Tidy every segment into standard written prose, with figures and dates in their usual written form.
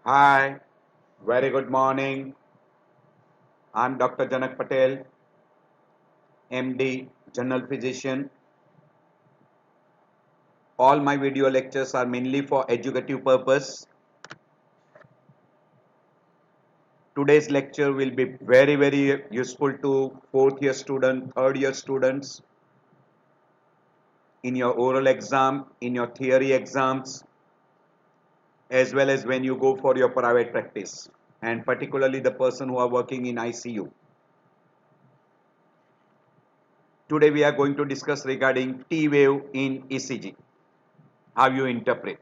Hi, very good morning. I'm Dr. Janak Patel, MD, General Physician. All my video lectures are mainly for educative purpose. Today's lecture will be very useful to fourth year student, third year students in your oral exam, in your theory exams, as well as when you go for your private practice, and particularly the person who are working in ICU. Today we are going to discuss regarding T wave in ECG. How you interpret.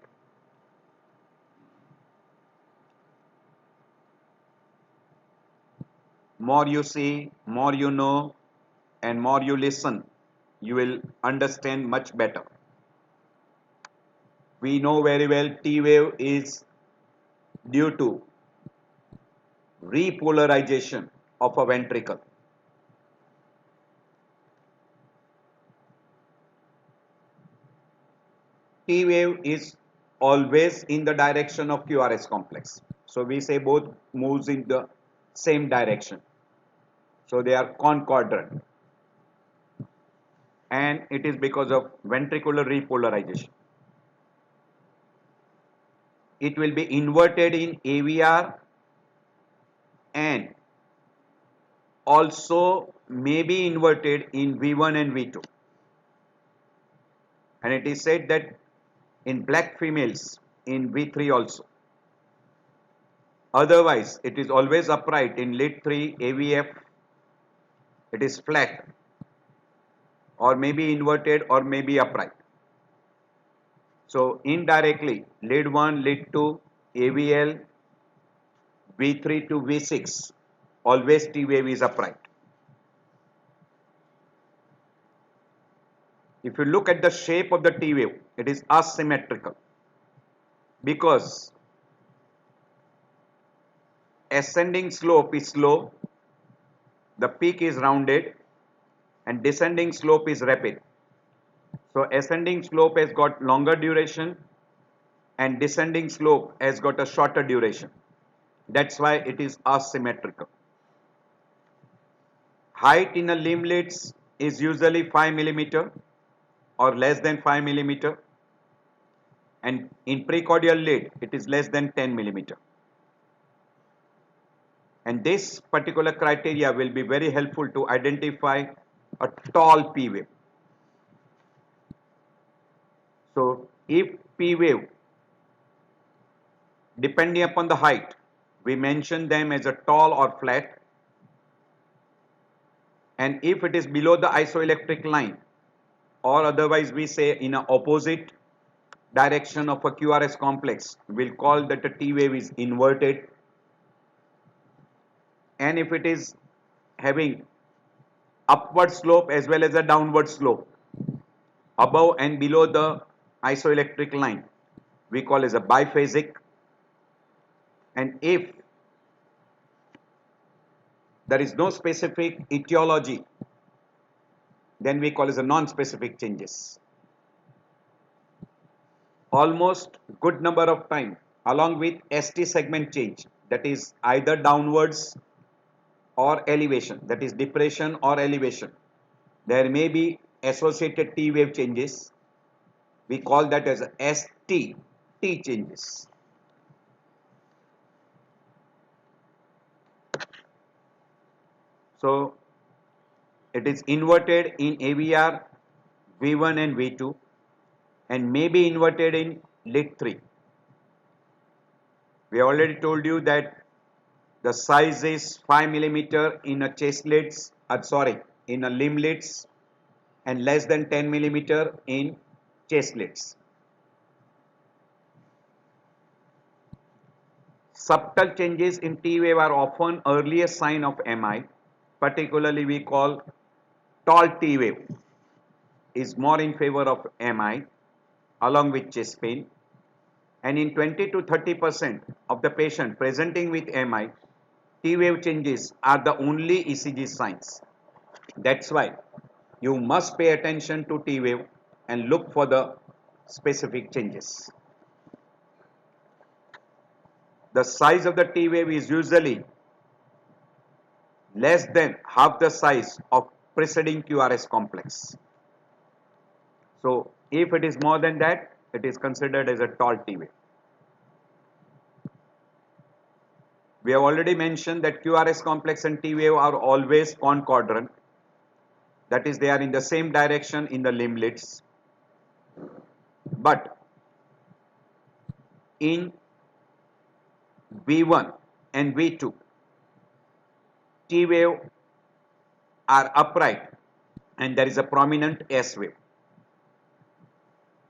More you see, more you know, and more you listen, you will understand much better. We know very well T wave is due to repolarization of a ventricle. T wave is always in the direction of QRS complex. So we say both moves in the same direction. So they are concordant. And it is because of ventricular repolarization. It will be inverted in AVR and also may be inverted in V1 and V2. And it is said that in black females in V3 also. Otherwise, it is always upright in lead 3 AVF. It is flat or maybe inverted or maybe upright. So indirectly, lead 1, lead 2, AVL, V3 to V6, always T wave is upright. If you look at the shape of the T wave, it is asymmetrical because ascending slope is slow, the peak is rounded, and descending slope is rapid. So ascending slope has got longer duration and descending slope has got a shorter duration. That's why it is asymmetrical. Height in a limb leads is usually 5 millimeter or less than 5 millimeter, and in precordial lead it is less than 10 millimeter. And this particular criteria will be very helpful to identify a tall P wave. So if P wave, depending upon the height, we mention them as a tall or flat, and if it is below the isoelectric line or otherwise we say in an opposite direction of a QRS complex, we'll call that a T wave is inverted. And if it is having upward slope as well as a downward slope above and below the isoelectric line, we call as a biphasic. And if there is no specific etiology, then we call as a non-specific changes. Almost good number of time along with ST segment change, that is either downwards or elevation, that is depression or elevation, there may be associated T wave changes. We call that as ST, T changes. So it is inverted in AVR, V1 and V2, and may be inverted in lead 3. We already told you that the size is 5 millimeter in a chest leads, in a limb leads, and less than 10 millimeter in chest leads. Subtle changes in T wave are often earliest sign of MI. Particularly we call tall T wave is more in favor of MI along with chest pain. And in 20 to 30% of the patient presenting with MI, T wave changes are the only ECG signs. That's why you must pay attention to T wave and look for the specific changes. the size of the T wave is usually less than half the size of preceding QRS complex. So if it is more than that, it is considered as a tall T wave. We have already mentioned that QRS complex and T wave are always concordant. That is, they are in the same direction in the limblets. But in V1 and V2, T wave are upright and there is a prominent S wave.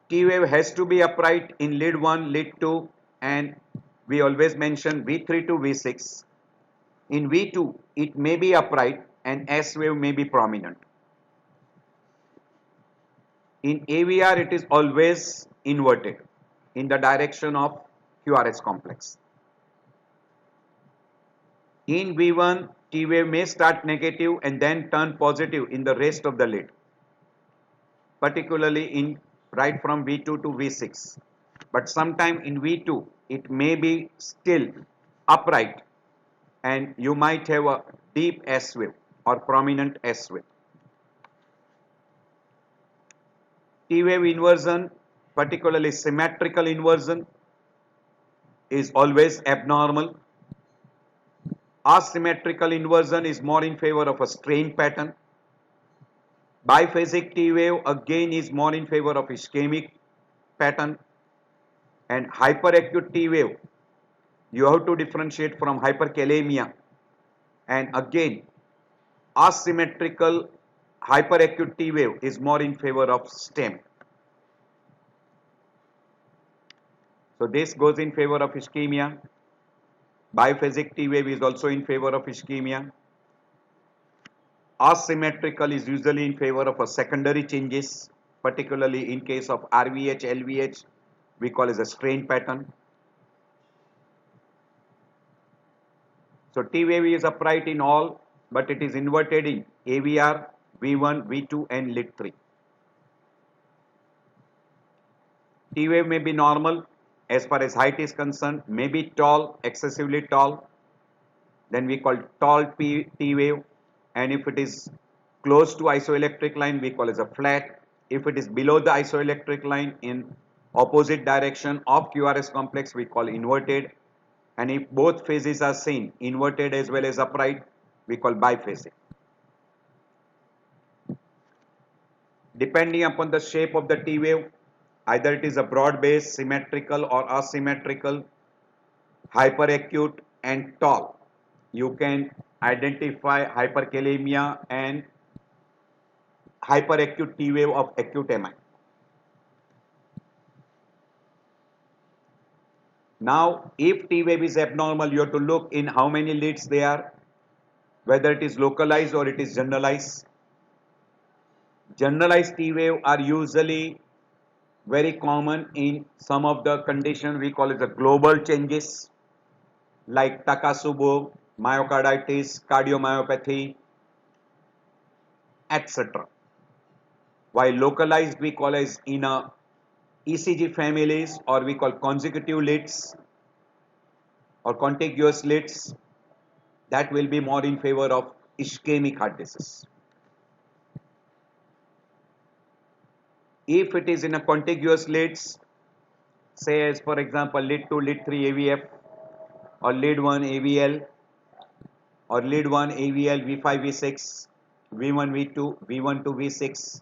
T wave has to be upright in lead 1, lead 2, and we always mention V3 to V6. In V2, it may be upright and S wave may be prominent. In AVR, it is always inverted in the direction of QRS complex. In V1, T wave may start negative and then turn positive in the rest of the lead, particularly in right from V2 to V6. But sometime in V2, it may be still upright and you might have a deep S wave or prominent S wave. T wave inversion, particularly symmetrical inversion, is always abnormal. Asymmetrical inversion is more in favor of a strain pattern. Biphasic T wave again is more in favor of ischemic pattern. And hyperacute T wave, you have to differentiate from hyperkalemia. And again, asymmetrical hyperacute T wave is more in favor of stem. So this goes in favor of ischemia. Biphasic T wave is also in favor of ischemia. Asymmetrical is usually in favor of a secondary changes, particularly in case of RVH, LVH, we call as a strain pattern. So T wave is upright in all, but it is inverted in AVR, V1, V2 and lead 3. T wave may be normal as far as height is concerned, may be tall, excessively tall, then we call tall T wave, and if it is close to isoelectric line we call as a flat. If it is below the isoelectric line in opposite direction of QRS complex we call inverted, and if both phases are seen, inverted as well as upright, we call biphasic. Depending upon the shape of the T wave, either it is a broad base, symmetrical or asymmetrical, hyperacute and tall, you can identify hyperkalemia and hyperacute T wave of acute MI. Now, if T wave is abnormal, you have to look in how many leads they are, whether it is localized or it is generalized. Generalized T wave are usually very common in some of the conditions we call it the global changes like Takotsubo, myocarditis, cardiomyopathy, etc. While localized we call as in a ECG families, or we call consecutive leads or contiguous leads, that will be more in favor of ischemic heart disease. If it is in a contiguous leads, say as for example lead 2, lead 3 AVF or lead 1 AVL or lead 1 AVL V5 V6 V1 V2 V1 to V6,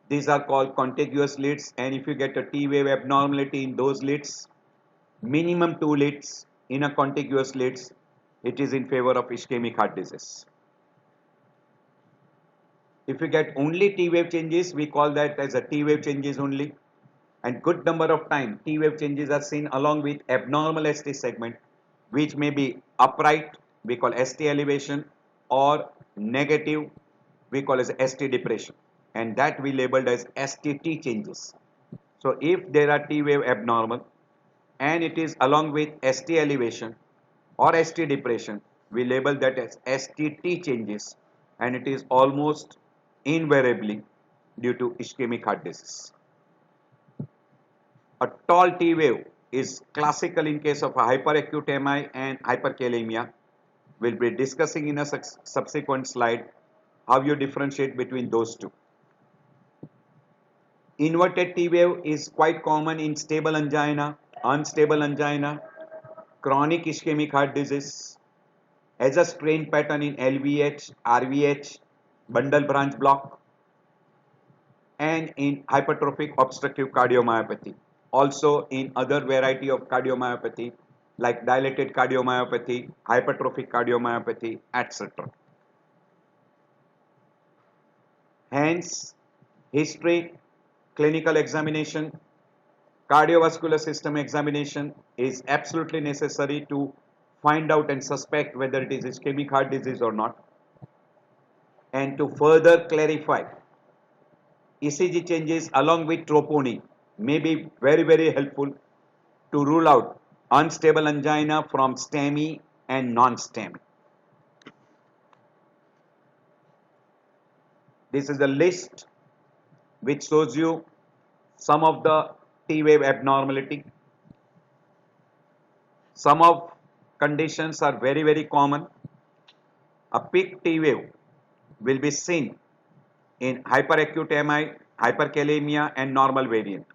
these are called contiguous leads, and if you get a T wave abnormality in those leads, minimum 2 leads in a contiguous leads, it is in favor of ischemic heart disease. If you get only T wave changes, we call that as a T wave changes only, and good number of time T wave changes are seen along with abnormal ST segment, which may be upright, we call ST elevation, or negative, we call as ST depression, and that we labeled as STT changes. So if there are T wave abnormal and it is along with ST elevation or ST depression, we label that as STT changes, and it is almost invariably due to ischemic heart disease. A tall T wave is classical in case of a hyperacute MI and hyperkalemia. We'll be discussing in a subsequent slide how you differentiate between those two. Inverted T wave is quite common in stable angina, unstable angina, chronic ischemic heart disease, as a strain pattern in LVH, RVH, bundle branch block, and in hypertrophic obstructive cardiomyopathy. Also in other variety of cardiomyopathy like dilated cardiomyopathy, hypertrophic cardiomyopathy, etc. Hence, history, clinical examination, cardiovascular system examination is absolutely necessary to find out and suspect whether it is ischemic heart disease or not. And to further clarify, ECG changes along with troponin may be very helpful to rule out unstable angina from STEMI and non-STEMI. This is a list which shows you some of the T wave abnormality. Some of conditions are very common. A peak T wave will be seen in hyperacute MI, hyperkalemia and normal variant.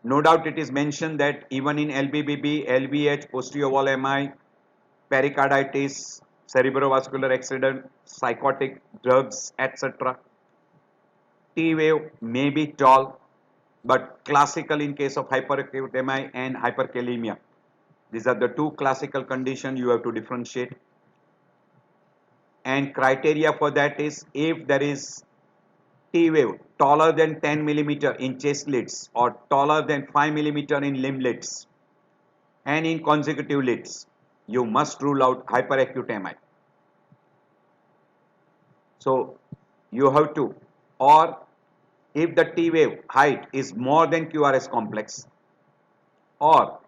No doubt it is mentioned that even in LBBB, LVH, posterior wall MI, pericarditis, cerebrovascular accident, psychotic drugs, etc. T wave may be tall, but classical in case of hyperacute MI and hyperkalemia. These are the two classical conditions you have to differentiate. And criteria for that is if there is T wave taller than 10 millimeter in chest leads or taller than 5 millimeter in limb leads and in consecutive leads, you must rule out hyperacute MI. So you have to, or if the T wave height is more than QRS complex or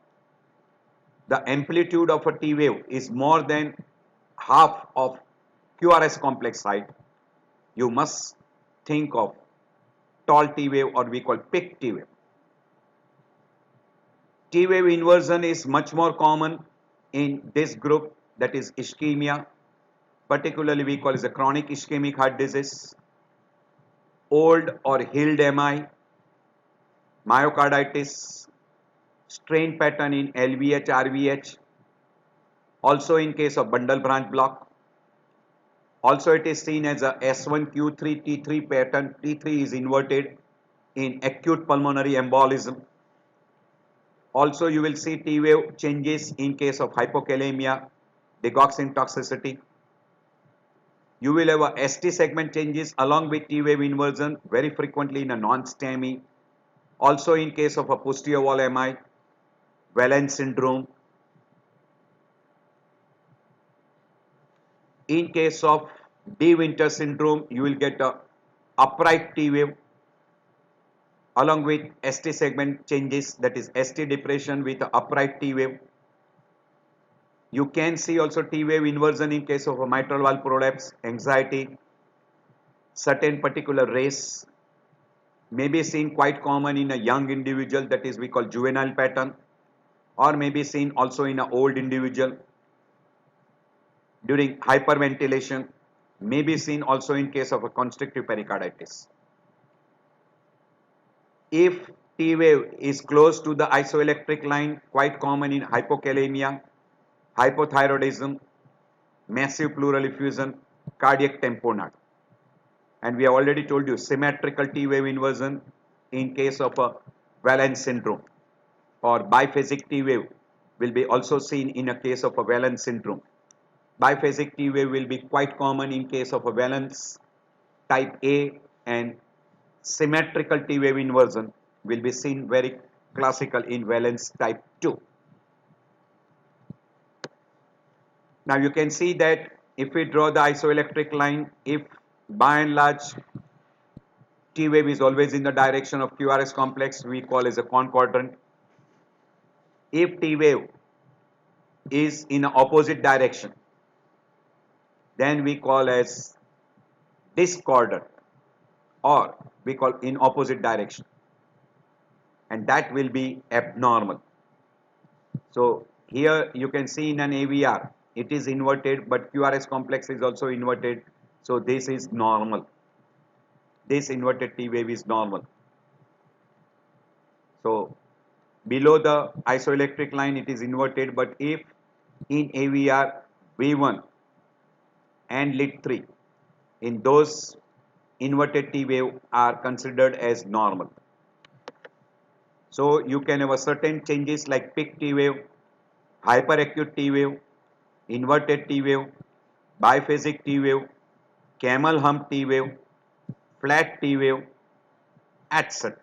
the amplitude of a T wave is more than half of QRS complex height, you must think of tall T wave or we call peak T wave. T wave inversion is much more common in this group, that is ischemia, particularly we call it a chronic ischemic heart disease, old or healed MI, myocarditis, strain pattern in LVH, RVH, also in case of bundle branch block. Also it is seen as a S1Q3 T3 pattern. T3 is inverted in acute pulmonary embolism. Also you will see T wave changes in case of hypokalemia, digoxin toxicity. You will have a ST segment changes along with T wave inversion very frequently in a non-STEMI. Also in case of a posterior wall MI, Wallens syndrome. In case of De Winter syndrome, you will get a upright T wave along with ST segment changes, that is ST depression with upright T wave. You can see also T wave inversion in case of a mitral valve prolapse, anxiety, certain particular race, may be seen quite common in a young individual, that is we call juvenile pattern, or may be seen also in an old individual. During hyperventilation, may be seen also in case of a constrictive pericarditis. If T wave is close to the isoelectric line, quite common in hypokalemia, hypothyroidism, massive pleural effusion, cardiac tamponade. And we have already told you symmetrical T wave inversion in case of a Wallens syndrome, or biphasic T wave will be also seen in a case of a Wallens syndrome. Biphasic T wave will be quite common in case of a Wallens type A, and symmetrical T wave inversion will be seen very classical in Wallens type 2. Now you can see that if we draw the isoelectric line, if by and large T wave is always in the direction of QRS complex, we call as a concordant. If T wave is in an opposite direction, then we call as discordant, or we call in opposite direction. and that will be abnormal. So here you can see in an AVR, it is inverted, but QRS complex is also inverted. So this is normal. This inverted T wave is normal. So below the isoelectric line, it is inverted, but if in AVR V1 and lit 3, in those inverted T wave are considered as normal. So you can have a certain changes like peak T wave, hyperacute T wave, inverted T wave, biphasic T wave, camel hump T wave, flat T wave, etc.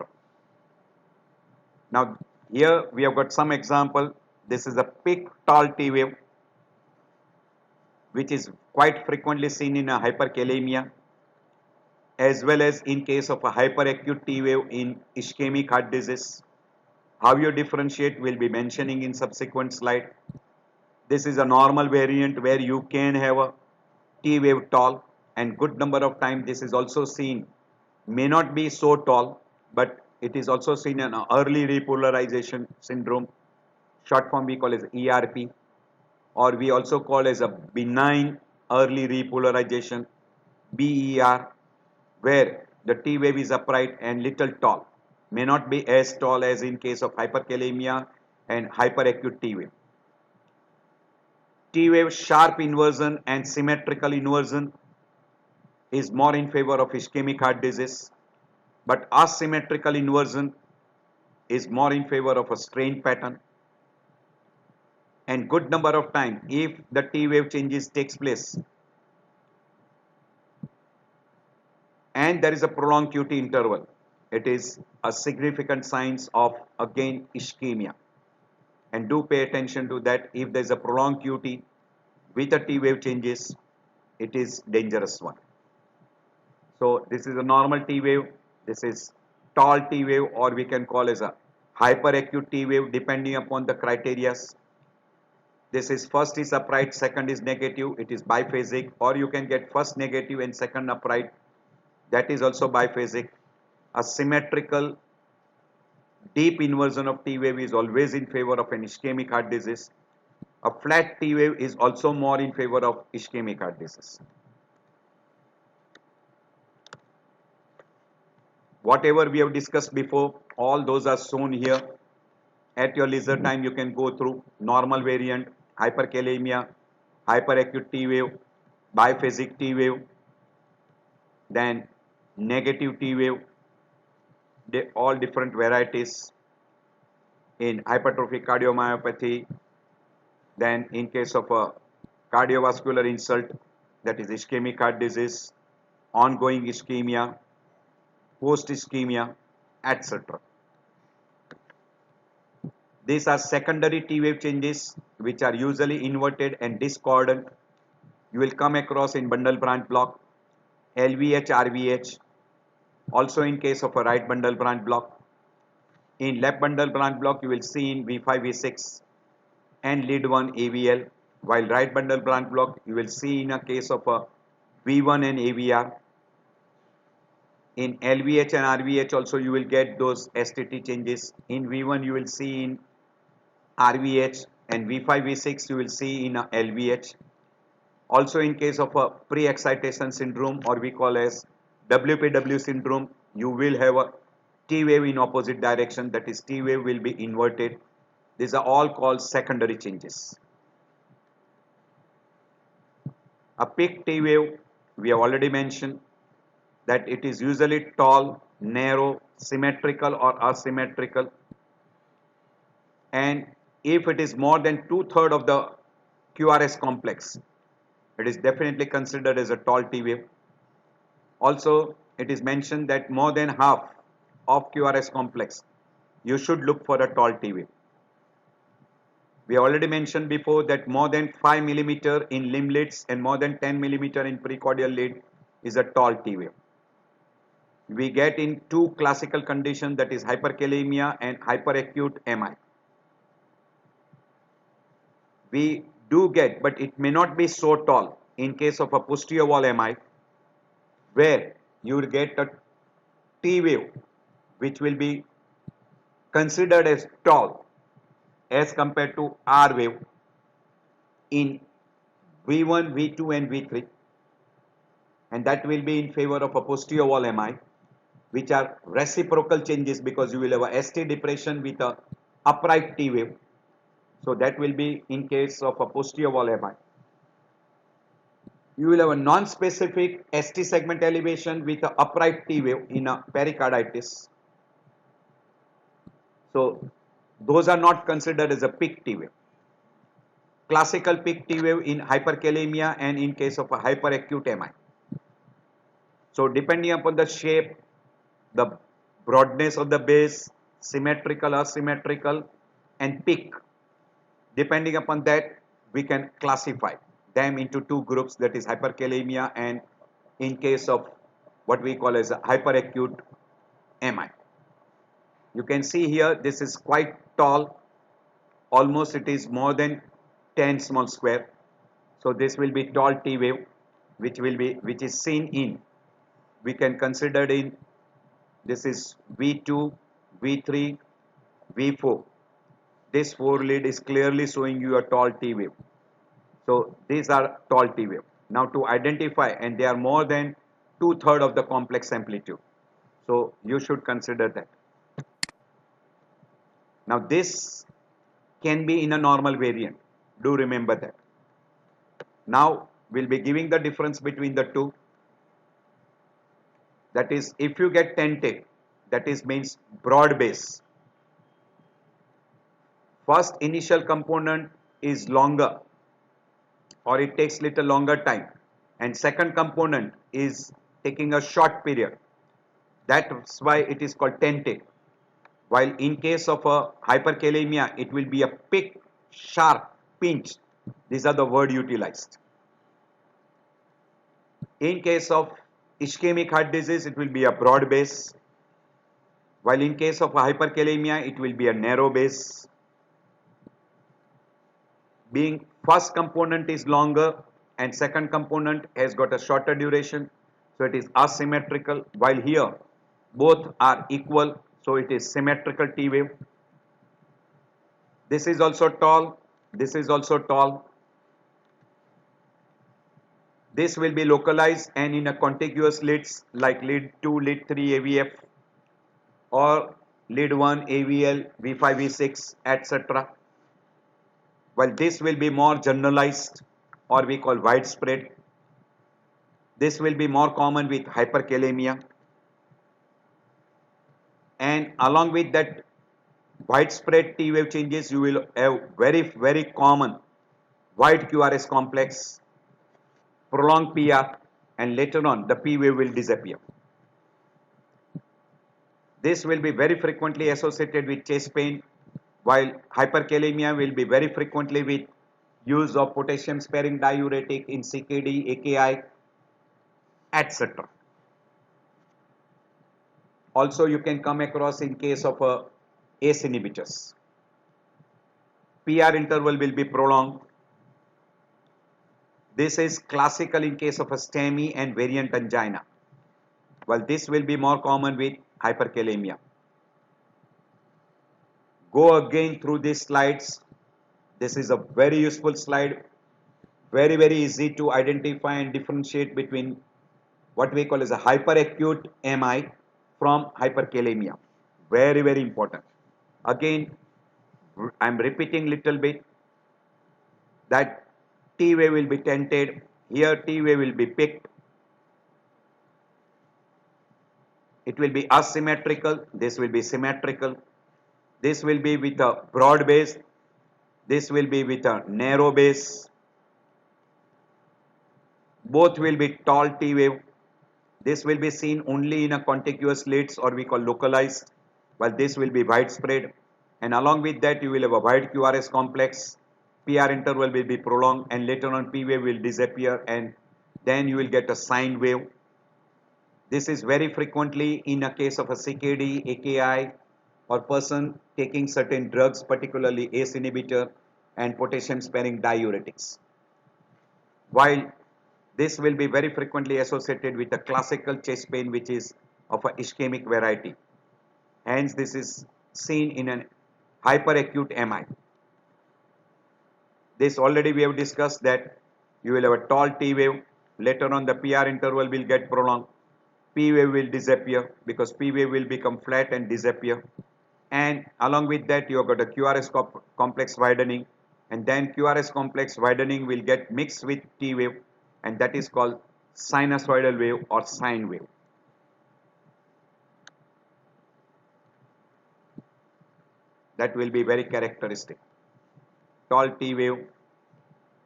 Now here we have got some example. This is a peak tall T wave, which is quite frequently seen in a hyperkalemia, as well as in case of a hyperacute T wave in ischemic heart disease. How you differentiate will be mentioning in subsequent slide. This is a normal variant where you can have a T wave tall, and good number of times this is also seen, may not be so tall, but it is also seen in early repolarization syndrome. Short form we call as ERP, or we also call as a benign early repolarization, BER, where the T wave is upright and little tall, may not be as tall as in case of hyperkalemia and hyperacute T wave. T wave sharp inversion and symmetrical inversion is more in favor of ischemic heart disease, but asymmetrical inversion is more in favor of a strain pattern. And good number of time, if the T wave changes takes place and there is a prolonged QT interval, it is a significant signs of again ischemia. And do pay attention to that. If there is a prolonged QT with a T wave changes, it is dangerous one. So this is a normal T wave, this is tall T wave, or we can call as a hyperacute T wave depending upon the criteria. This is first is upright, second is negative, it is biphasic, or you can get first negative and second upright, that is also biphasic. A symmetrical deep inversion of T wave is always in favor of an ischemic heart disease. A flat T wave is also more in favor of ischemic heart disease. Whatever we have discussed before, all those are shown here. At your leisure time, you can go through normal variant, hyperkalemia, hyperacute T wave, biphasic T wave, then negative T wave, all different varieties in hypertrophic cardiomyopathy. Then in case of a cardiovascular insult, that is ischemic heart disease, ongoing ischemia, post ischemia, etc. These are secondary T wave changes which are usually inverted and discordant. You will come across in bundle branch block, LVH, RVH, also in case of a right bundle branch block. In left bundle branch block, you will see in V5, V6 and lead 1 AVL, while right bundle branch block, you will see in a case of a V1 and AVR. In LVH and RVH also you will get those STT changes. In V1 you will see in RVH, and V5, V6 you will see in LVH. Also in case of a pre-excitation syndrome, or we call as WPW syndrome, you will have a T wave in opposite direction, that is T wave will be inverted. These are all called secondary changes. A peak T wave, we have already mentioned that it is usually tall, narrow, symmetrical or asymmetrical, and if it is more than 2/3 of the QRS complex, it is definitely considered as a tall T wave. Also, it is mentioned that more than half of QRS complex, you should look for a tall T wave. We already mentioned before that more than 5 mm in limb leads and more than 10 mm in precordial lead is a tall T wave. We get in two classical conditions, that is hyperkalemia and hyperacute MI. We do get, but it may not be so tall in case of a posterior wall MI, where you will get a T wave which will be considered as tall as compared to R wave in V1, V2 and V3, and that will be in favor of a posterior wall MI, which are reciprocal changes because you will have a ST depression with a upright T wave. So that will be in case of a posterior wall MI. You will have a non-specific ST segment elevation with an upright T wave in a pericarditis. So those are not considered as a peak T wave. Classical peak T wave in hyperkalemia and in case of a hyperacute MI. So depending upon the shape, the broadness of the base, symmetrical, asymmetrical, and peak, depending upon that, we can classify them into two groups, that is hyperkalemia and in case of what we call as a hyperacute MI. You can see here this is quite tall, almost it is more than 10 small square. So this will be tall T wave which is seen in, we can consider in, this is V2, V3, V4. This 4 lead is clearly showing you a tall T wave. So these are tall T wave. Now to identify, and they are more than 2/3 of the complex amplitude. So you should consider that. Now this can be in a normal variant. Do remember that. Now we'll be giving the difference between the two. That is, if you get tented, that is means broad base. First initial component is longer or it takes little longer time, and second component is taking a short period. That's why it is called tented. While in case of a hyperkalemia, it will be a pick, sharp, pinch. These are the word utilized. In case of ischemic heart disease, it will be a broad base. While in case of a hyperkalemia, it will be a narrow base. Being first component is longer and second component has got a shorter duration, so it is asymmetrical, while here both are equal, so it is symmetrical T wave. This is also tall, this is also tall. This will be localized and in a contiguous leads like lead 2, lead 3 AVF or lead 1 AVL, V5, V6, etc. While this will be more generalized or we call widespread. This will be more common with hyperkalemia. And along with that widespread T wave changes, you will have very common wide QRS complex, prolonged PR, and later on the P wave will disappear. This will be very frequently associated with chest pain, while hyperkalemia will be very frequently with use of potassium sparing diuretic in CKD, AKI, etc. Also you can come across in case of ACE inhibitors. PR interval will be prolonged. This is classical in case of a STEMI and variant angina, while this will be more common with hyperkalemia. Go again through these slides. This is a very useful slide, very easy to identify and differentiate between what we call as a hyperacute MI from hyperkalemia. Very important. Again, I'm repeating little bit that T wave will be tented. Here T wave will be picked. It will be asymmetrical. This will be symmetrical. This will be with a broad base. This will be with a narrow base. Both will be tall T wave. This will be seen only in a contiguous leads or we call localized, while this will be widespread. And along with that you will have a wide QRS complex. PR interval will be prolonged and later on P wave will disappear and then you will get a sine wave. This is very frequently in a case of a CKD, AKI or person taking certain drugs, particularly ACE inhibitor and potassium sparing diuretics. While this will be very frequently associated with a classical chest pain which is of a ischemic variety. Hence this is seen in an hyperacute MI. This already we have discussed that you will have a tall T wave. Later on the PR interval will get prolonged. P wave will disappear because P wave will become flat and disappear. And along with that you have got a QRS complex widening, and then QRS complex widening will get mixed with T wave, and that is called sinusoidal wave or sine wave. That will be very characteristic. Tall T wave,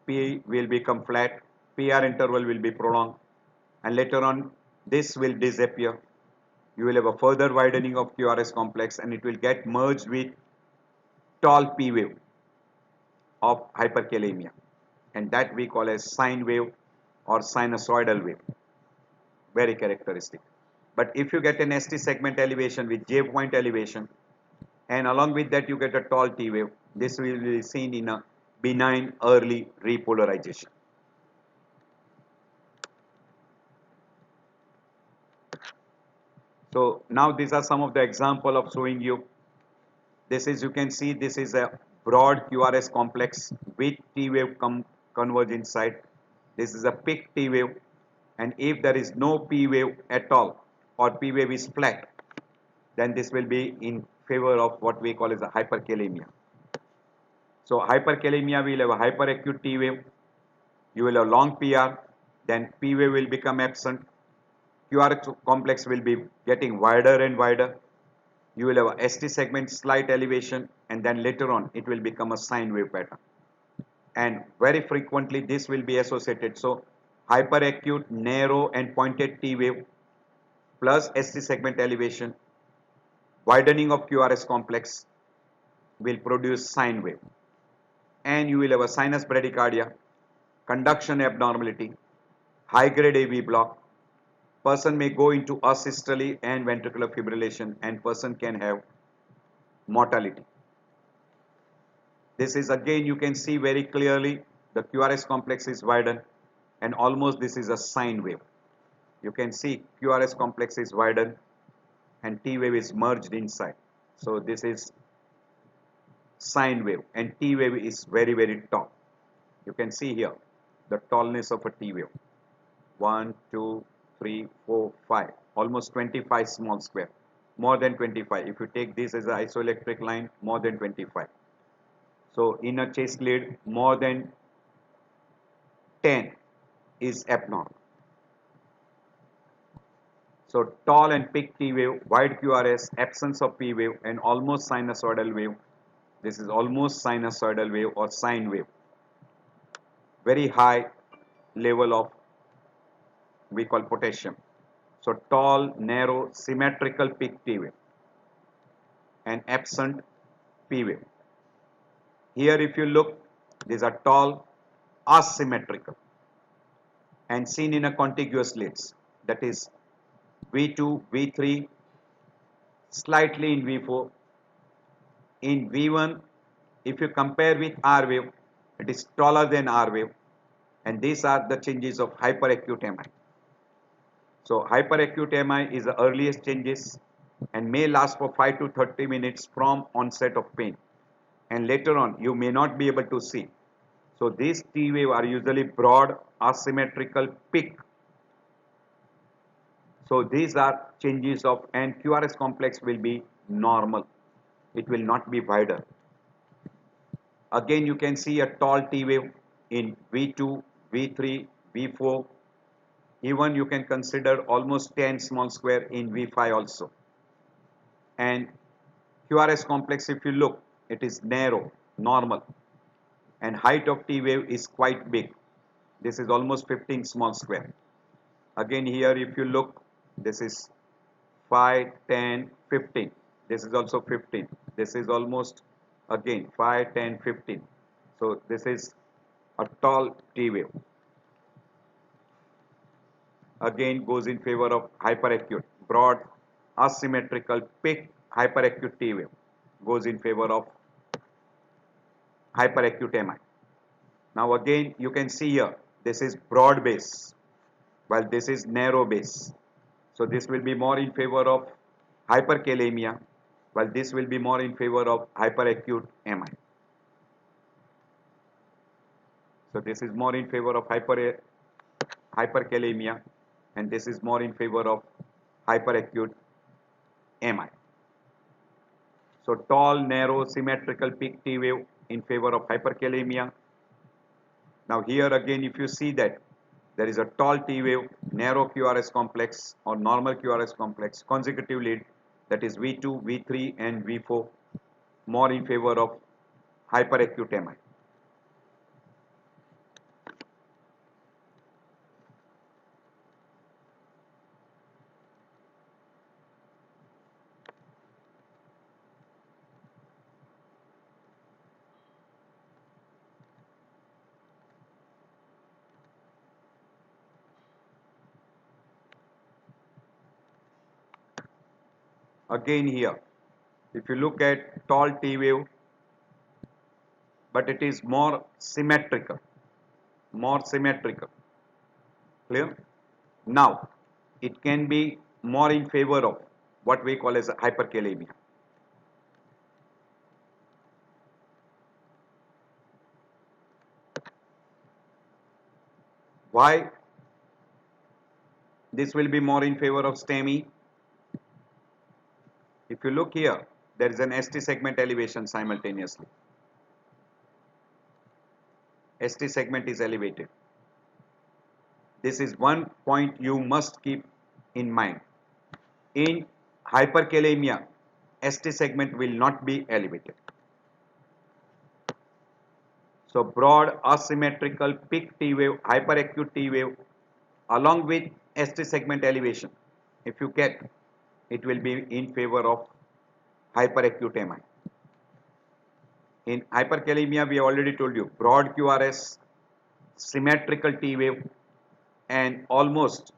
P will become flat, PR interval will be prolonged, and later on this will disappear. You will have a further widening of QRS complex and it will get merged with tall P wave of hyperkalemia, and that we call as sine wave or sinusoidal wave. Very characteristic. But if you get an ST segment elevation with J point elevation, and along with that you get a tall T wave, this will be seen in a benign early repolarization. So now these are some of the example of showing you. This is, you can see, this is a broad QRS complex with T wave converge inside. This is a peak T wave, and if there is no P wave at all or P wave is flat, then this will be in favor of what we call as a hyperkalemia. So hyperkalemia will have a hyperacute T wave, you will have long PR, then P wave will become absent, QRS complex will be getting wider and wider, you will have a ST segment slight elevation, and then later on it will become a sine wave pattern. And very frequently this will be associated. So hyperacute narrow and pointed T wave plus ST segment elevation, widening of QRS complex will produce sine wave, and you will have a sinus bradycardia, conduction abnormality, high grade AV block. Person may go into asystole and ventricular fibrillation, and person can have mortality. This is again, you can see very clearly the QRS complex is widened, and almost this is a sine wave. You can see QRS complex is widened and T wave is merged inside. So this is sine wave, and T wave is very, very tall. You can see here the tallness of a T wave. 1, 2, 3, 4, 5. Almost 25 small square. More than 25. If you take this as an isoelectric line, more than 25. So in a chest lead, more than 10 is abnormal. So tall and peak T wave, wide QRS, absence of P wave, and almost sinusoidal wave. This is almost sinusoidal wave or sine wave. Very high level of, we call, potassium. So tall, narrow, symmetrical peak T wave and absent P wave. Here if you look, these are tall, asymmetrical, and seen in a contiguous leads, that is V2, V3, slightly in V4. In V1, if you compare with R wave, it is taller than R wave, and these are the changes of hyperacute MI. So hyperacute MI is the earliest changes and may last for 5 to 30 minutes from onset of pain, and later on you may not be able to see. So these T wave are usually broad, asymmetrical, peak. So these are changes of, and QRS complex will be normal. It will not be wider. Again you can see a tall T wave in V2, V3, V4. Even you can consider almost 10 small square in V5 also. And QRS complex, if you look, it is narrow, normal, and height of T wave is quite big. This is almost 15 small square. Again here if you look, this is 5, 10, 15. This is also 15. This is almost again 5, 10, 15. So this is a tall T wave. Again goes in favor of hyperacute, broad, asymmetrical, peak, hyperacute T wave goes in favor of hyperacute MI. Now again you can see here, this is broad base while this is narrow base. So this will be more in favor of hyperkalemia, while this will be more in favor of hyperacute MI. So this is more in favor of hyperkalemia, and this is more in favor of hyperacute MI. So tall, narrow, symmetrical peak T wave in favor of hyperkalemia. Now here again, if you see that there is a tall T wave, narrow QRS complex or normal QRS complex consecutively, that is V2, V3 and V4, more in favor of hyperacute MI. Again here, if you look at tall T wave, but it is more symmetrical, clear? Now, it can be more in favor of what we call as hyperkalemia. Why this will be more in favor of STEMI? If you look here, there is an ST segment elevation simultaneously. ST segment is elevated. This is one point you must keep in mind. In hyperkalemia, ST segment will not be elevated. So broad asymmetrical peak T wave, hyperacute T wave along with ST segment elevation, if you get, it will be in favor of hyperacute MI. In hyperkalemia, we already told you broad QRS, symmetrical T wave, and almost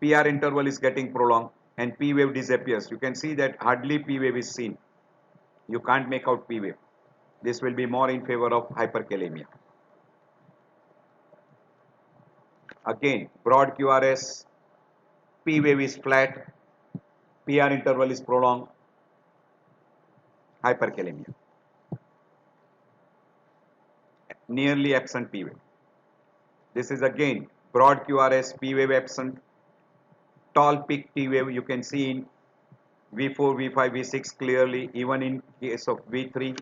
PR interval is getting prolonged and P wave disappears. You can see that hardly P wave is seen. You can't make out P wave. This will be more in favor of hyperkalemia. Again, broad QRS, P wave is flat, PR interval is prolonged, hyperkalemia. Nearly absent P wave. This is again broad QRS, P wave absent, tall peak T wave you can see in V4, V5, V6 clearly, even in case of V3,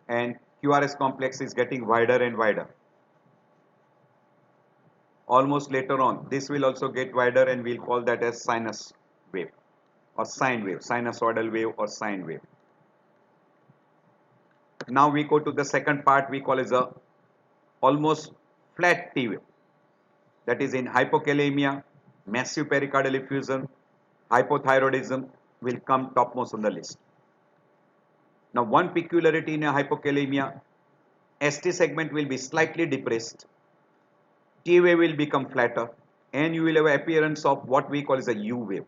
and QRS complex is getting wider and wider. Almost later on, this will also get wider and we'll call that as sinus wave or sine wave, sinusoidal wave or sine wave. Now we go to the second part we call as a almost flat T wave. That is in hypokalemia, massive pericardial effusion, hypothyroidism will come topmost on the list. Now one peculiarity in a hypokalemia, ST segment will be slightly depressed, T wave will become flatter, and you will have appearance of what we call as a U wave.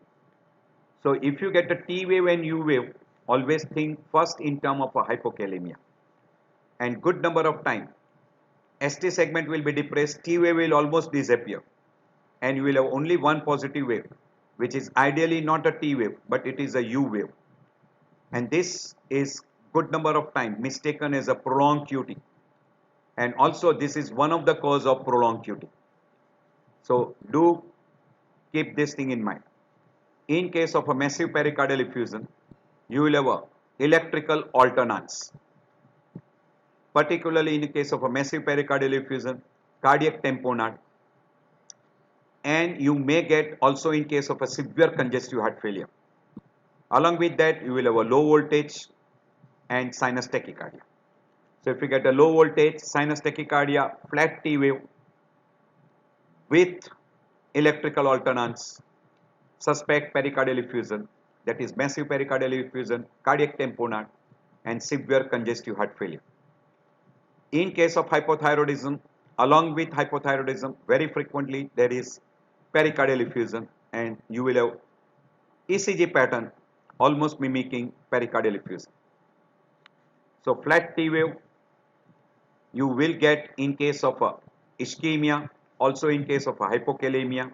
So if you get a T wave and U wave, always think first in terms of a hypokalemia. And good number of time, ST segment will be depressed, T wave will almost disappear, and you will have only one positive wave, which is ideally not a T wave, but it is a U wave. And this is good number of time mistaken as a prolonged QT. And also this is one of the cause of prolonged QT. So do keep this thing in mind. In case of a massive pericardial effusion, you will have a electrical alternance. Particularly in the case of a massive pericardial effusion, cardiac tamponade, and you may get also in case of a severe congestive heart failure. Along with that, you will have a low voltage and sinus tachycardia. So if you get a low voltage, sinus tachycardia, flat T wave with electrical alternance, suspect pericardial effusion, that is massive pericardial effusion, cardiac tamponade, and severe congestive heart failure. In case of hypothyroidism, along with hypothyroidism, very frequently there is pericardial effusion, and you will have ECG pattern almost mimicking pericardial effusion. So flat T wave you will get in case of a ischemia, also in case of a hypokalemia,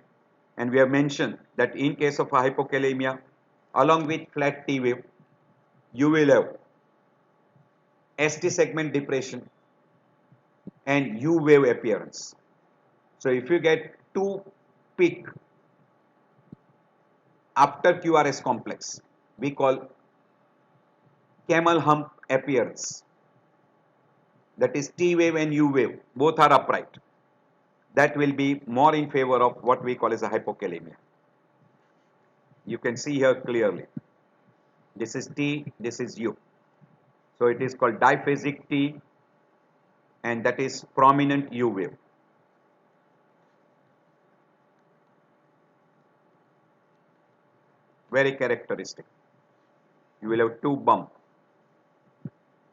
and we have mentioned that in case of a hypokalemia, along with flat T wave, you will have ST segment depression and U wave appearance. So if you get two peak after QRS complex, we call camel hump appearance. That is T wave and U wave, both are upright. That will be more in favor of what we call as a hypokalemia. You can see here clearly. This is T, this is U. So it is called diphasic T and that is prominent U wave. Very characteristic. You will have two bump.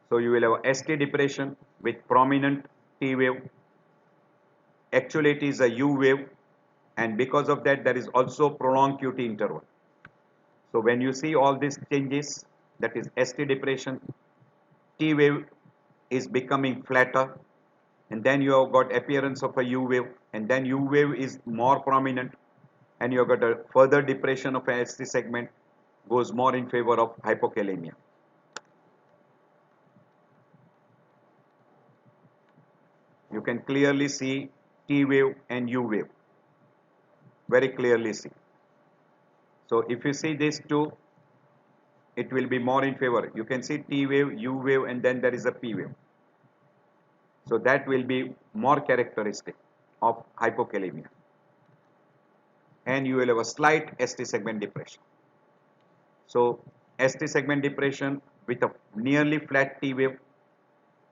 So you will have ST depression with prominent T wave. Actually it is a U wave and because of that there is also prolonged QT interval. So when you see all these changes, that is ST depression, T wave is becoming flatter and then you have got appearance of a U wave and then U wave is more prominent and you have got a further depression of a ST segment goes more in favor of hypokalemia. You can clearly see T wave and U wave, very clearly see. So if you see these two, it will be more in favor. You can see T wave, U wave and then there is a P wave. So that will be more characteristic of hypokalemia. And you will have a slight ST segment depression. So ST segment depression with a nearly flat T wave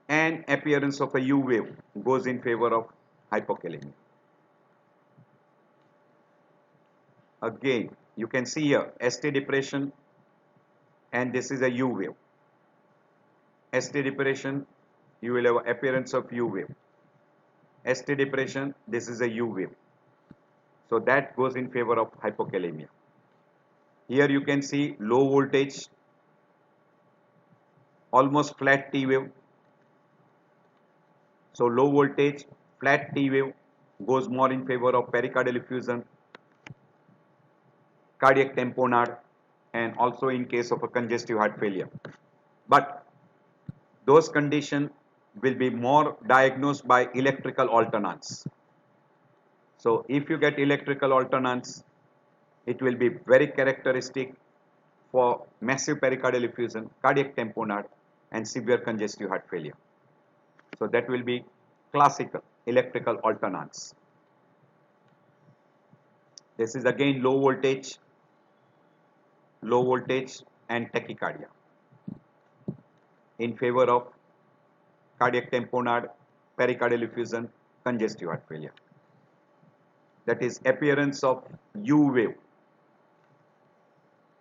and appearance of a U wave goes in favor of hypokalemia. Again, you can see here ST depression and this is a U wave. ST depression, you will have appearance of U wave. ST depression, this is a U wave. So that goes in favor of hypokalemia. Here you can see low voltage, almost flat T wave. So low voltage, flat T wave goes more in favor of pericardial effusion, cardiac tamponade, and also in case of a congestive heart failure. But those conditions will be more diagnosed by electrical alternance. So if you get electrical alternance, it will be very characteristic for massive pericardial effusion, cardiac tamponade, and severe congestive heart failure. So that will be classical electrical alternance. This is again low voltage and tachycardia in favor of cardiac tamponade, pericardial effusion, congestive heart failure. That is appearance of U wave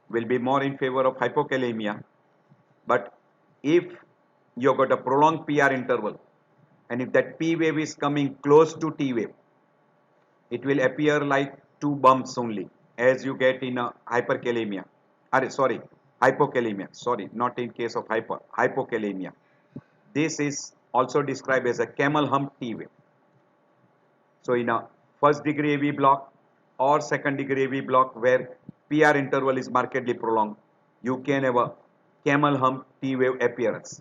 will be more in favor of hypokalemia, but if you got a prolonged PR interval and if that P wave is coming close to T wave, it will appear like two bumps only as you get in a hypokalemia, not in case of hypokalemia. This is also described as a camel hump T wave. So in a first degree AV block or second degree AV block where PR interval is markedly prolonged, you can have a camel hump T wave appearance.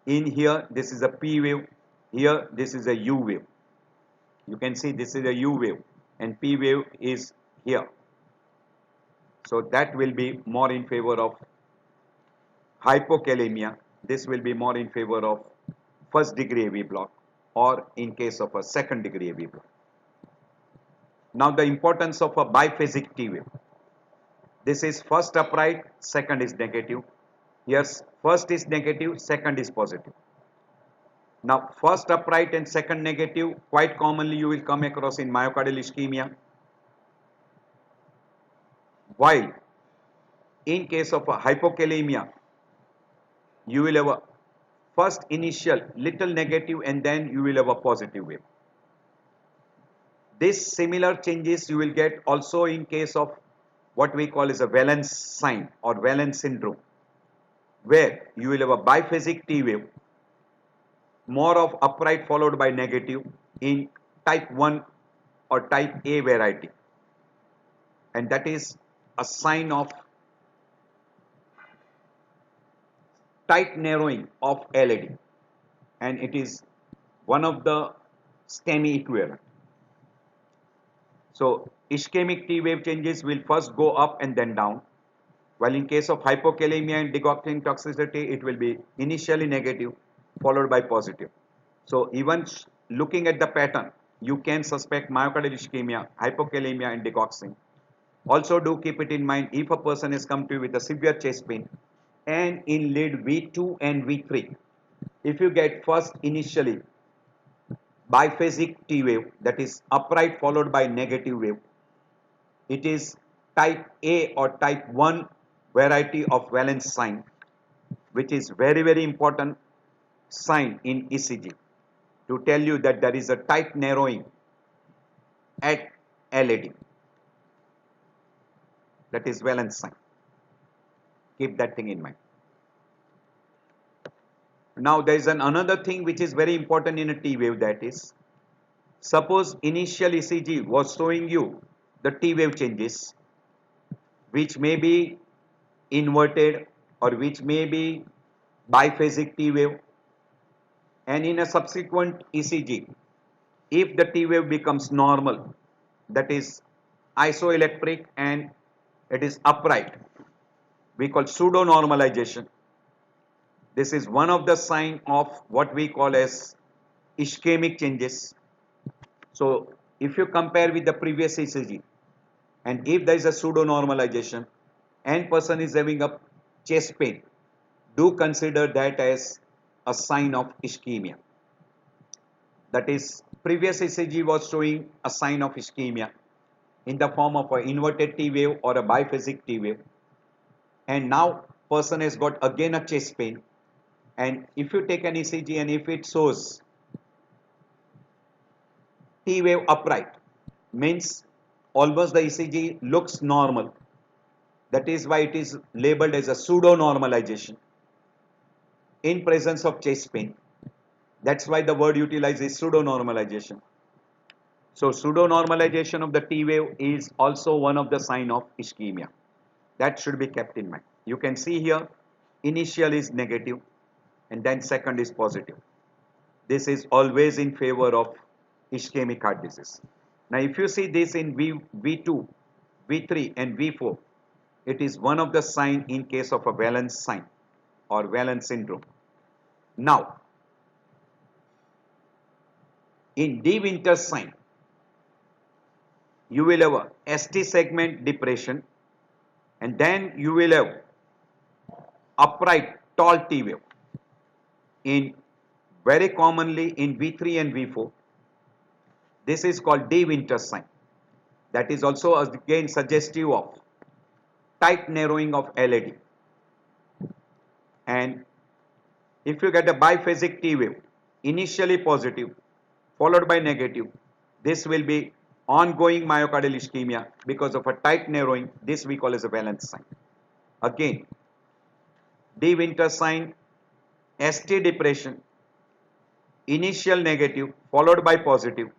In here this is a P wave, here this is a U wave. You can see this is a U wave and P wave is here. So that will be more in favor of hypokalemia. This will be more in favor of first degree AV block or in case of a second degree AV block. Now the importance of a biphasic T wave. This is first upright, second is negative. Yes, first is negative, second is positive. Now first upright and second negative quite commonly you will come across in myocardial ischemia. While in case of a hypokalemia, you will have a first initial little negative and then you will have a positive wave. This similar changes you will get also in case of what we call as a Valence sign or Valence syndrome, where you will have a biphasic T wave, more of upright followed by negative in type 1 or type A variety, and that is a sign of tight narrowing of LAD, and it is one of the STEMI equivalent. So ischemic T wave changes will first go up and then down, while in case of hypokalemia and digoxin toxicity, it will be initially negative followed by positive. So even looking at the pattern, you can suspect myocardial ischemia, hypokalemia and digoxin. Also do keep it in mind if a person has come to you with a severe chest pain and in lead V2 and V3, if you get first initially biphasic T wave, that is upright followed by negative wave, it is type A or type 1 variety of valence sign, which is very important sign in ECG to tell you that there is a tight narrowing at LAD. That is valence sign. Keep that thing in mind. Now there is another thing which is very important in a T wave, that is, suppose initial ECG was showing you the T wave changes, which may be inverted or which may be biphasic T wave, and in a subsequent ECG, if the T wave becomes normal, that is isoelectric and it is upright, we call pseudo normalization. This is one of the sign of what we call as ischemic changes. So if you compare with the previous ECG, and if there is a pseudo normalization and person is having a chest pain, do consider that as a sign of ischemia. That is, previous ECG was showing a sign of ischemia in the form of an inverted T wave or a biphasic T wave, and now person has got again a chest pain, and if you take an ECG and if it shows T wave upright, means almost the ECG looks normal. That is why it is labeled as a pseudo normalization in presence of chest pain. That's why the word utilized is pseudo normalization. So pseudo normalization of the T wave is also one of the sign of ischemia. That should be kept in mind. You can see here initial is negative and then second is positive. This is always in favor of ischemic heart disease. Now if you see this in V2, V3 and V4, it is one of the sign in case of a valence sign or valence syndrome. Now in De Winter sign, you will have a ST segment depression, and then you will have upright tall T wave in very commonly in V3 and V4. This is called De Winter sign. That is also again suggestive of tight narrowing of LAD. And if you get a biphasic T wave, initially positive followed by negative, this will be ongoing myocardial ischemia because of a tight narrowing. This we call as a valence sign. Again, De Winter sign, ST depression, initial negative followed by positive,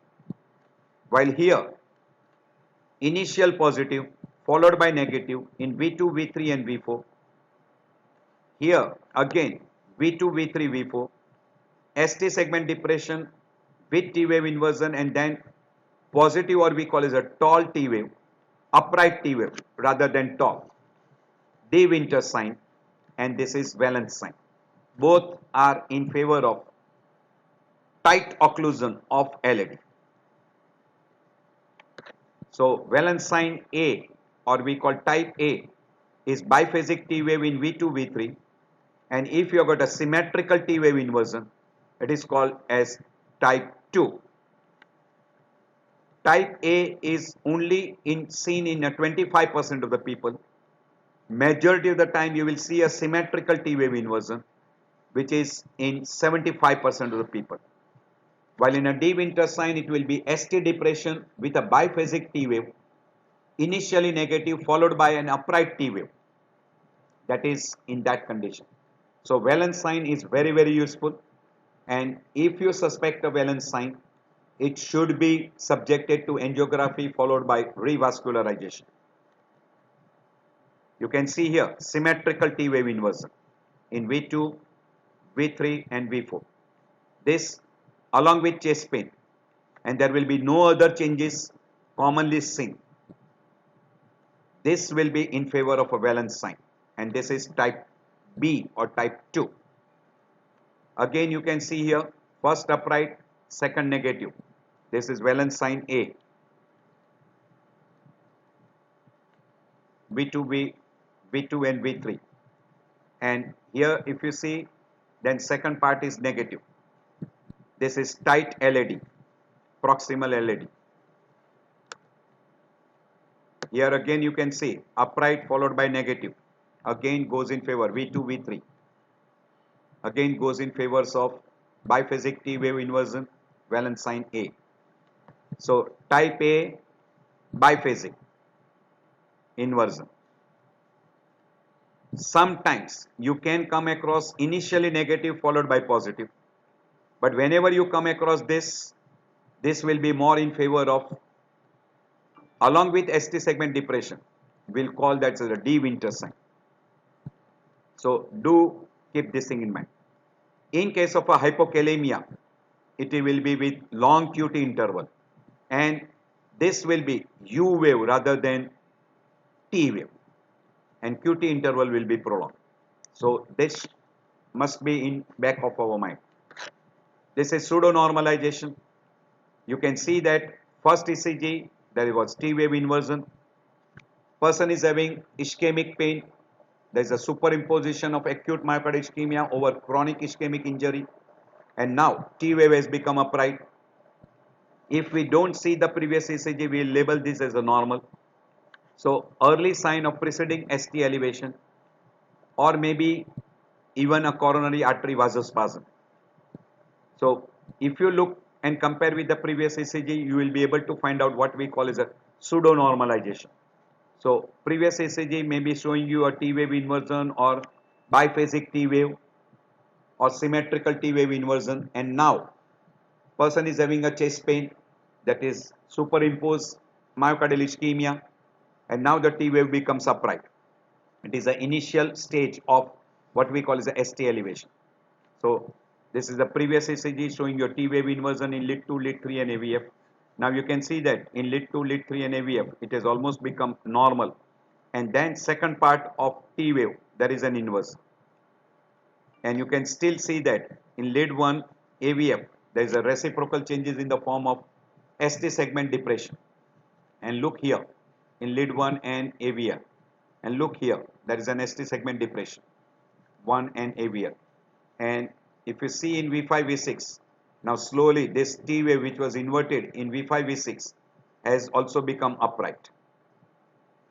while here initial positive followed by negative in V2, V3 and V4. Here again V2, V3, V4, ST segment depression with T wave inversion and then positive, or we call as a tall T wave, upright T wave rather than tall. De Winter sign, and this is valence sign. Both are in favor of tight occlusion of LAD. So valence sign A, or we call type A, is biphasic T wave in V2, V3, and if you have got a symmetrical T wave inversion, it is called as type 2. Type A is only seen in 25% of the people. Majority of the time you will see a symmetrical T wave inversion, which is in 75% of the people. While in a De Winter sign, it will be ST depression with a biphasic T wave, initially negative followed by an upright T wave. That is in that condition. So valence sign is very useful, and if you suspect a valence sign, it should be subjected to angiography followed by revascularization. You can see here symmetrical T wave inversion in V2, V3 and V4. This along with chest pain, and there will be no other changes commonly seen. This will be in favor of a valence sign, and this is type B or type 2. Again you can see here, first upright, second negative. This is valence sign A. V2, V2 and V3. And here if you see, then second part is negative. This is tight LAD, proximal LAD. Here again you can see upright followed by negative. Again goes in favor V2, V3. Again goes in favors of biphasic T wave inversion, valence sign A. So type A, biphasic inversion. Sometimes you can come across initially negative followed by positive, but whenever you come across this will be more in favor of, along with ST segment depression, we'll call that as a De Winter sign. So do keep this thing in mind. In case of a hypokalemia, it will be with long QT interval, and this will be U wave rather than T wave, and QT interval will be prolonged. So this must be in back of our mind. This is pseudo normalization. You can see that first ECG there was T wave inversion. Person is having ischemic pain. There is a superimposition of acute myocardial ischemia over chronic ischemic injury, and now T wave has become upright. If we don't see the previous ECG, we will label this as a normal. So early sign of preceding ST elevation, or maybe even a coronary artery vasospasm. So if you look and compare with the previous ECG, you will be able to find out what we call as a pseudo normalization. So previous ECG may be showing you a T wave inversion or biphasic T wave or symmetrical T wave inversion, and now person is having a chest pain, that is superimposed myocardial ischemia, and now the T wave becomes upright. It is the initial stage of what we call as a ST elevation. So this is the previous ECG showing your T wave inversion in lead 2, lead 3 and AVF. Now you can see that in lead 2, lead 3 and AVF it has almost become normal, and then second part of T wave there is an inverse, and you can still see that in lead 1 AVF there is a reciprocal changes in the form of ST segment depression, and look here in lead 1 and AVF, and look here there is an ST segment depression 1 and AVF. And if you see in V5 V6, now slowly this T wave which was inverted in V5 V6 has also become upright.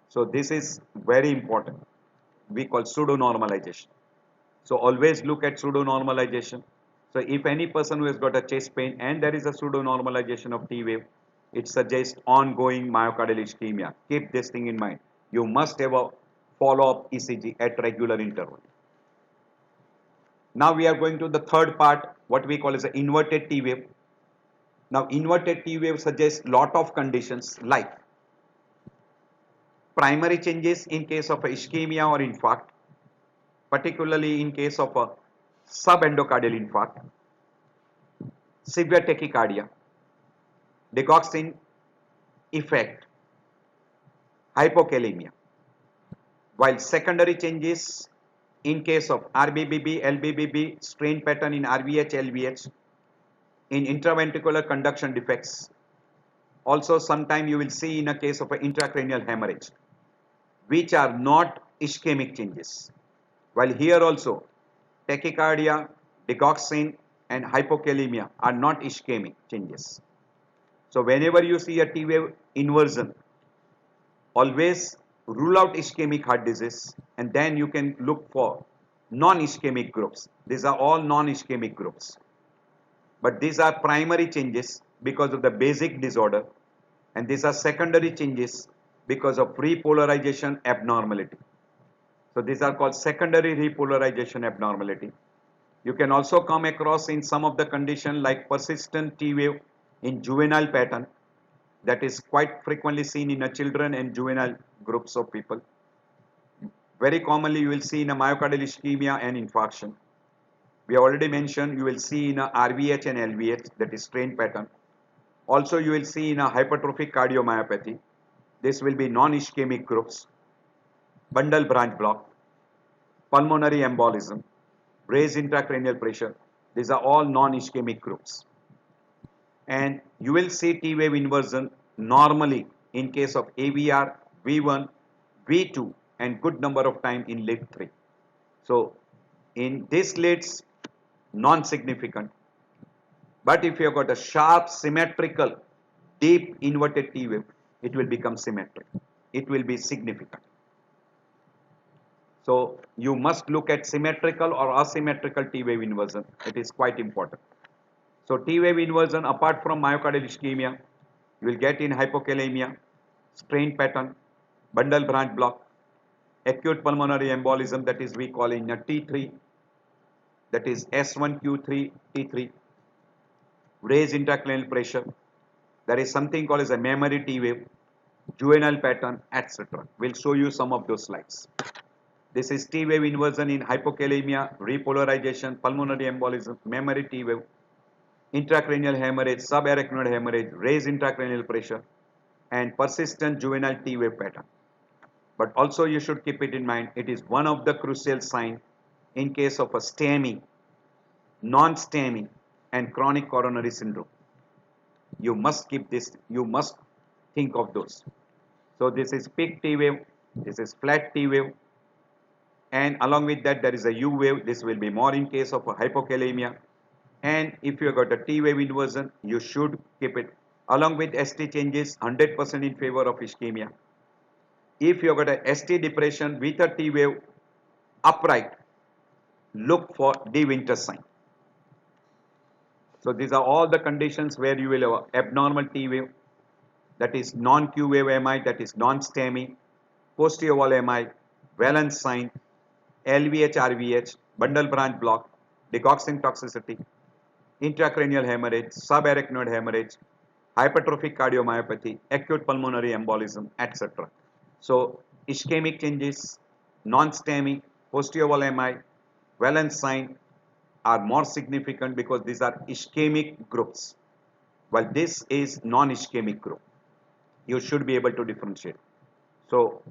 So this is very important, we call pseudo normalization. So always look at pseudo normalization. So if any person who has got a chest pain and there is a pseudo normalization of T wave, it suggests ongoing myocardial ischemia. Keep this thing in mind. You must have a follow-up ECG at regular interval. Now we are going to the third part, what we call as an inverted T wave. Now inverted T wave suggests lot of conditions like primary changes in case of a ischemia or infarct, particularly in case of a subendocardial infarct, severe tachycardia, digoxin effect, hypokalemia, while secondary changes in case of RBBB, LBBB, strain pattern in RVH, LVH, in intraventricular conduction defects. Also sometime you will see in a case of an intracranial hemorrhage, which are not ischemic changes. While here also tachycardia, digoxin and hypokalemia are not ischemic changes. So whenever you see a T wave inversion, always rule out ischemic heart disease, and then you can look for non-ischemic groups. These are all non-ischemic groups, but these are primary changes because of the basic disorder, and these are secondary changes because of repolarization abnormality. So these are called secondary repolarization abnormality. You can also come across in some of the condition like persistent T wave in juvenile pattern, that is quite frequently seen in a children and juvenile groups of people. Very commonly you will see in a myocardial ischemia and infarction. We already mentioned you will see in a RVH and LVH, that is strain pattern. Also you will see in a hypertrophic cardiomyopathy. This will be non-ischemic groups, bundle branch block, pulmonary embolism, raised intracranial pressure. These are all non-ischemic groups. And you will see T wave inversion normally in case of AVR, V1, V2 and good number of time in lead 3. So in this leads non-significant, but if you have got a sharp symmetrical deep inverted T wave, it will become symmetric, it will be significant. So you must look at symmetrical or asymmetrical T wave inversion, it is quite important. So T wave inversion apart from myocardial ischemia, you will get in hypokalemia, strain pattern, bundle branch block, acute pulmonary embolism, that is we call in a T3, that is S1Q3 T3, raised intracranial pressure, there is something called as a memory T wave, juvenile pattern, etc. We'll show you some of those slides. This is T wave inversion in hypokalemia, repolarization, pulmonary embolism, memory T wave, intracranial hemorrhage, subarachnoid hemorrhage, raised intracranial pressure, and persistent juvenile T wave pattern. But also you should keep it in mind, it is one of the crucial signs in case of a STEMI, non-STEMI, and chronic coronary syndrome. You must keep this, you must think of those. So this is peak T wave, this is flat T wave, and along with that there is a U wave. This will be more in case of a hypokalemia. And if you have got a T wave inversion, you should keep it. Along with ST changes, 100% in favor of ischemia. If you have got a ST depression with a T wave upright, look for De Winter sign. So these are all the conditions where you will have abnormal T wave, that is non-Q wave MI, that is non-STEMI, posterior wall MI, valence sign, LVH, RVH, bundle branch block, digoxin toxicity, intracranial hemorrhage, subarachnoid hemorrhage, hypertrophic cardiomyopathy, acute pulmonary embolism, etc. So ischemic changes, non-STEMI, posterior wall MI, valence sign are more significant because these are ischemic groups, while this is non-ischemic group. You should be able to differentiate. So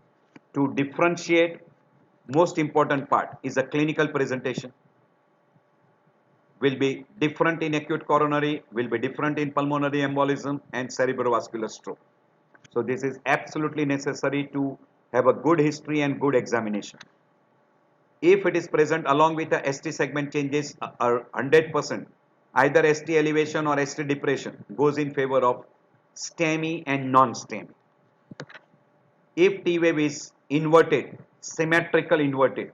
to differentiate, most important part is a clinical presentation. Will be different in acute coronary, will be different in pulmonary embolism and cerebrovascular stroke. So this is absolutely necessary to have a good history and good examination. If it is present along with the ST segment changes, 100%, either ST elevation or ST depression goes in favor of STEMI and non-STEMI. If T wave is inverted, symmetrical inverted,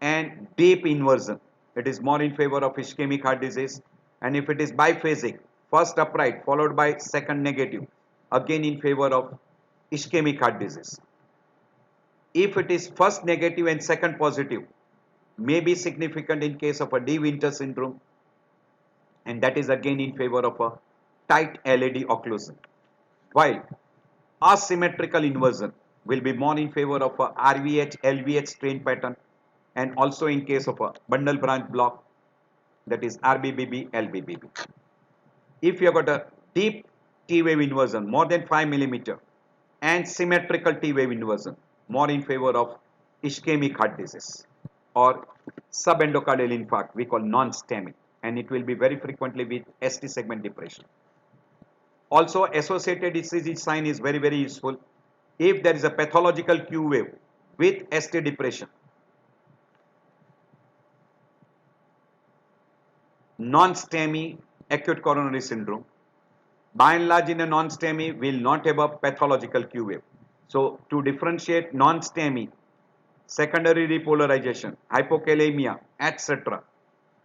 and deep inversion, it is more in favor of ischemic heart disease. And if it is biphasic, first upright followed by second negative, again in favor of ischemic heart disease. If it is first negative and second positive, may be significant in case of a De Winter syndrome, and that is again in favor of a tight LAD occlusion. While asymmetrical inversion will be more in favor of a RVH, LVH strain pattern, and also in case of a bundle branch block, that is RBBB, LBBB. If you have got a deep T wave inversion more than 5 mm and symmetrical T wave inversion, more in favor of ischemic heart disease or subendocardial infarct, we call non-STEMI, and it will be very frequently with ST segment depression. Also associated ECG sign is very useful. If there is a pathological Q wave with ST depression, non-STEMI acute coronary syndrome, by and large in a non-STEMI will not have a pathological Q wave. So to differentiate non-STEMI, secondary repolarization, hypokalemia, etc.,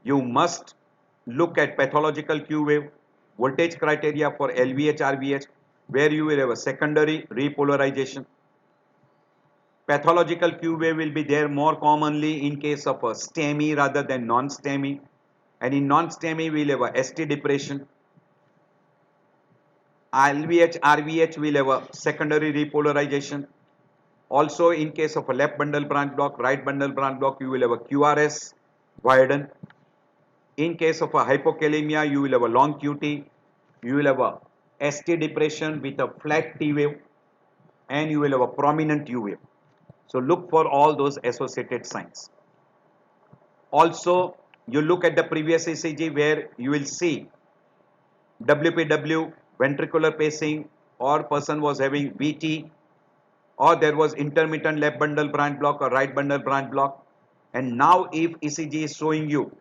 you must look at pathological Q wave, voltage criteria for LVH, RVH, where you will have a secondary repolarization. Pathological Q wave will be there more commonly in case of a STEMI rather than non-STEMI, and in non-STEMI we will have a ST depression. LVH, RVH will have a secondary repolarization. Also, in case of a left bundle branch block, right bundle branch block, you will have a QRS widen. In case of a hypokalemia, you will have a long QT, you will have a ST depression with a flat T wave, and you will have a prominent U wave. So look for all those associated signs. Also, you look at the previous ECG where you will see WPW, ventricular pacing, or person was having VT, or there was intermittent left bundle branch block or right bundle branch block. And now if ECG is showing you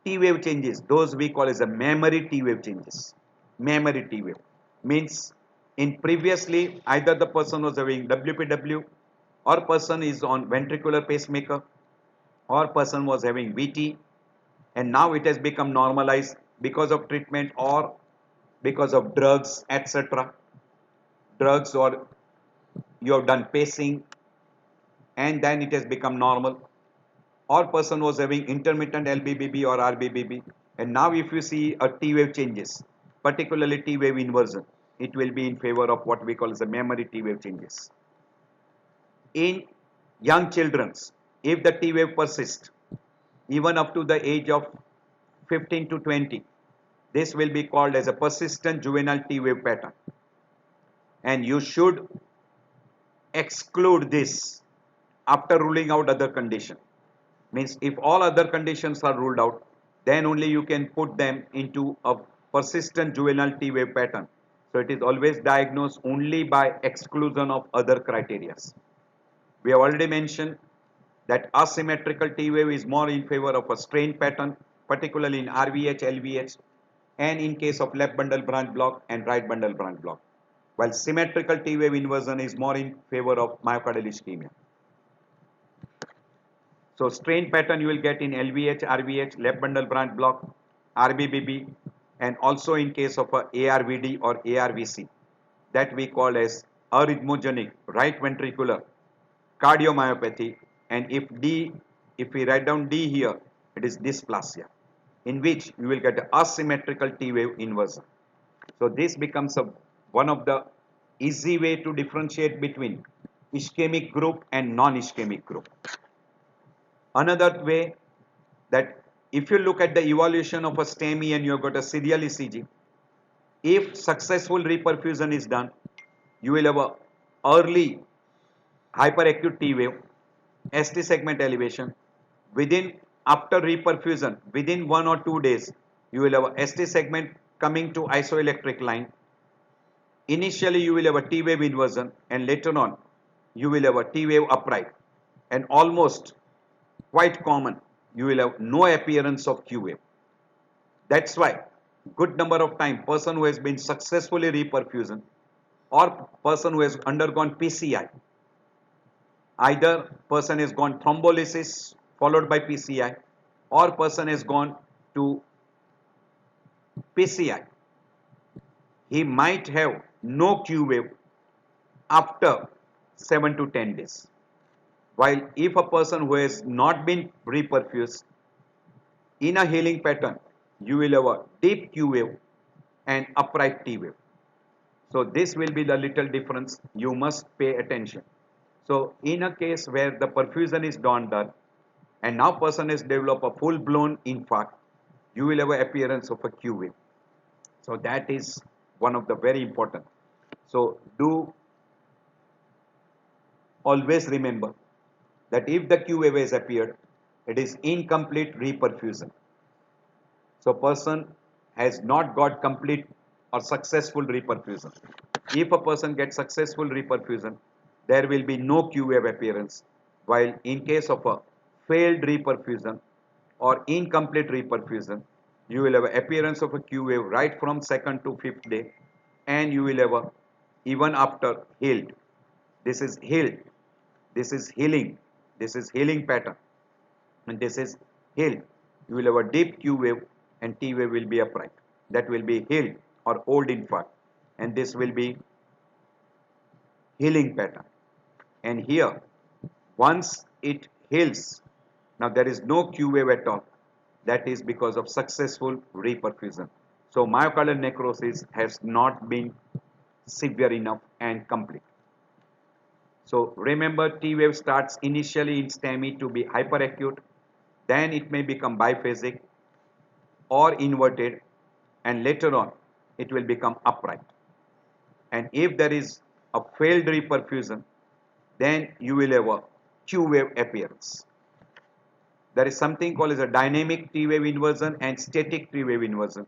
T wave changes, those we call as a memory T wave changes. Memory T wave means in previously either the person was having WPW, or person is on ventricular pacemaker, or person was having VT, and now it has become normalized because of treatment or because of drugs, etc. Drugs, or you have done pacing and then it has become normal, or person was having intermittent LBBB or RBBB, and now if you see a T wave changes, particularly T wave inversion, it will be in favor of what we call as the memory T wave changes. In young children, if the T wave persists even up to the age of 15 to 20, this will be called as a persistent juvenile T wave pattern, and you should exclude this after ruling out other condition. Means if all other conditions are ruled out, then only you can put them into a persistent juvenile T wave pattern. So it is always diagnosed only by exclusion of other criteria. We have already mentioned that asymmetrical T wave is more in favor of a strain pattern, particularly in RVH, LVH, and in case of left bundle branch block and right bundle branch block, while symmetrical T wave inversion is more in favor of myocardial ischemia. So strain pattern you will get in LVH, RVH, left bundle branch block, RBBB, and also in case of a ARVD or ARVC, that we call as arrhythmogenic right ventricular cardiomyopathy. And if we write down D here, it is dysplasia, in which you will get asymmetrical T wave inversion. So this becomes one of the easy way to differentiate between ischemic group and non-ischemic group. Another way, that if you look at the evolution of a STEMI and you have got a serial ECG, if successful reperfusion is done, you will have a early hyperacute T wave, ST segment elevation. After reperfusion, within 1 or 2 days, you will have a ST segment coming to isoelectric line. Initially, you will have a T wave inversion, and later on, you will have a T wave upright, and almost quite common, you will have no appearance of Q wave. That's why good number of time person who has been successfully reperfusion or person who has undergone PCI, either person has gone thrombolysis followed by PCI, or person has gone to PCI, he might have no Q wave after 7 to 10 days. While if a person who has not been reperfused, in a healing pattern, you will have a deep Q wave and upright T wave. So this will be the little difference you must pay attention. So in a case where the perfusion is done and now person has developed a full-blown infarct, you will have an appearance of a Q wave. So that is one of the very important. So do always remember that if the Q wave has appeared, it is incomplete reperfusion. So person has not got complete or successful reperfusion. If a person gets successful reperfusion, there will be no Q wave appearance, while in case of a failed reperfusion or incomplete reperfusion, you will have an appearance of a Q wave right from 2nd to 5th day, and you will have a even after healed. This is healed, this is healing, this is healing pattern, and this is healed. You will have a deep Q wave and T wave will be upright. That will be healed or old infarct, and this will be healing pattern. And here, once it heals, now there is no Q wave at all. That is because of successful reperfusion. So myocardial necrosis has not been severe enough and complete. So remember, T wave starts initially in STEMI to be hyperacute, then it may become biphasic or inverted, and later on it will become upright. And if there is a failed reperfusion, then you will have a Q wave appearance. There is something called as a dynamic T wave inversion and static T wave inversion.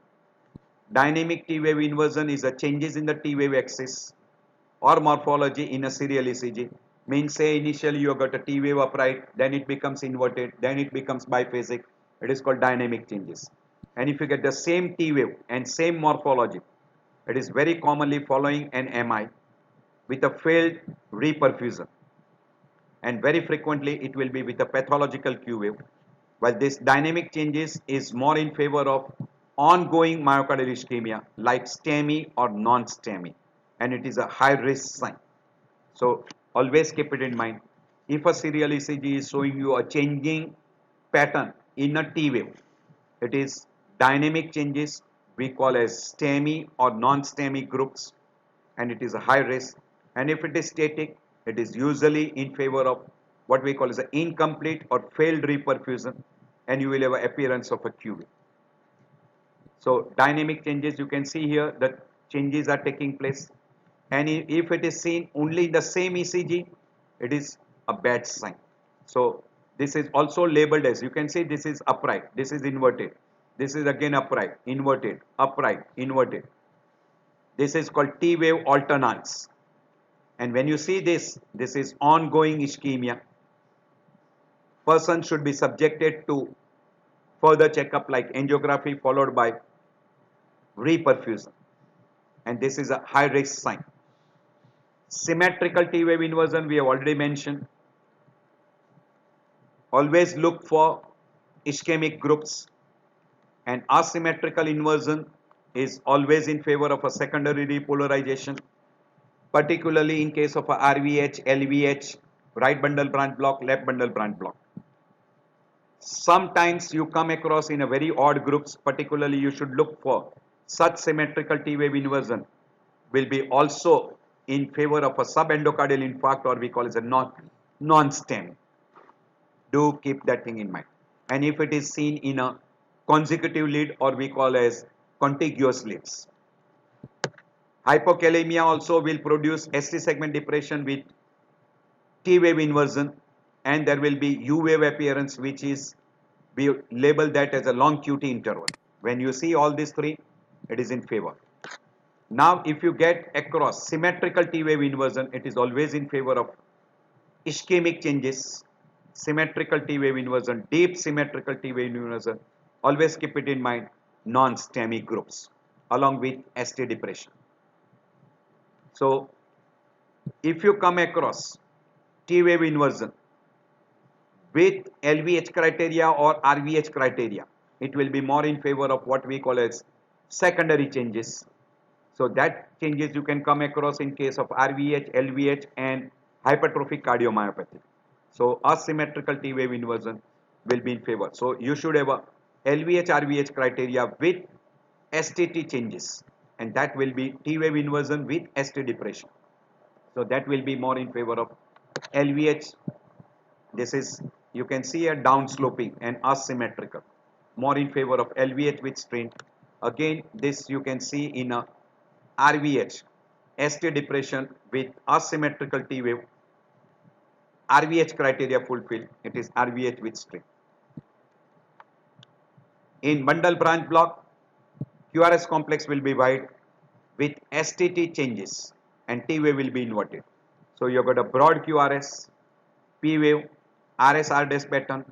Dynamic T wave inversion is a changes in the T wave axis or morphology in a serial ECG. Means say initially you got a T wave upright, then it becomes inverted, then it becomes biphasic. It is called dynamic changes. And if you get the same T wave and same morphology, it is very commonly following an MI with a failed reperfusion, and very frequently it will be with a pathological Q wave, while this dynamic changes is more in favor of ongoing myocardial ischemia like STEMI or non-STEMI, and it is a high risk sign. So always keep it in mind. If a serial ECG is showing you a changing pattern in a T wave, it is dynamic changes we call as STEMI or non-STEMI groups, and it is a high risk. And if it is static, it is usually in favor of what we call as an incomplete or failed reperfusion, and you will have an appearance of a Q wave. So dynamic changes, you can see here that changes are taking place, and if it is seen only in the same ECG, it is a bad sign. So this is also labeled as, you can see this is upright, this is inverted, this is again upright, inverted, upright, inverted. This is called T wave alternance, and when you see this, this is ongoing ischemia. Person should be subjected to further checkup like angiography followed by reperfusion, and this is a high risk sign. Symmetrical T wave inversion we have already mentioned. Always look for ischemic groups, and asymmetrical inversion is always in favor of a secondary repolarization, particularly in case of a RVH, LVH, right bundle branch block, left bundle branch block. Sometimes you come across in a very odd groups, particularly you should look for such symmetrical T wave inversion will be also in favor of a subendocardial infarct, or we call it a non-STEMI. Do keep that thing in mind. And if it is seen in a consecutive lead, or we call as contiguous leads. Hypokalemia also will produce ST segment depression with T wave inversion, and there will be U wave appearance, which is, we label that as a long QT interval. When you see all these three, it is in favor. Now if you get across symmetrical T wave inversion, it is always in favor of ischemic changes. Symmetrical T wave inversion, deep symmetrical T wave inversion, always keep it in mind, non-STEMI groups along with ST depression. So if you come across T wave inversion with LVH criteria or RVH criteria, it will be more in favor of what we call as secondary changes. So that changes you can come across in case of RVH, LVH and hypertrophic cardiomyopathy. So asymmetrical T wave inversion will be in favor. So you should have a LVH, RVH criteria with STT changes, and that will be T wave inversion with ST depression. So that will be more in favor of LVH. This is, you can see a down sloping and asymmetrical, more in favor of LVH with strain. Again, this you can see in a RVH, ST depression with asymmetrical T wave. RVH criteria fulfilled, it is RVH with strain. In bundle branch block, QRS complex will be wide with STT changes, and T wave will be inverted. So you have got a broad QRS, P wave, RS R dash pattern,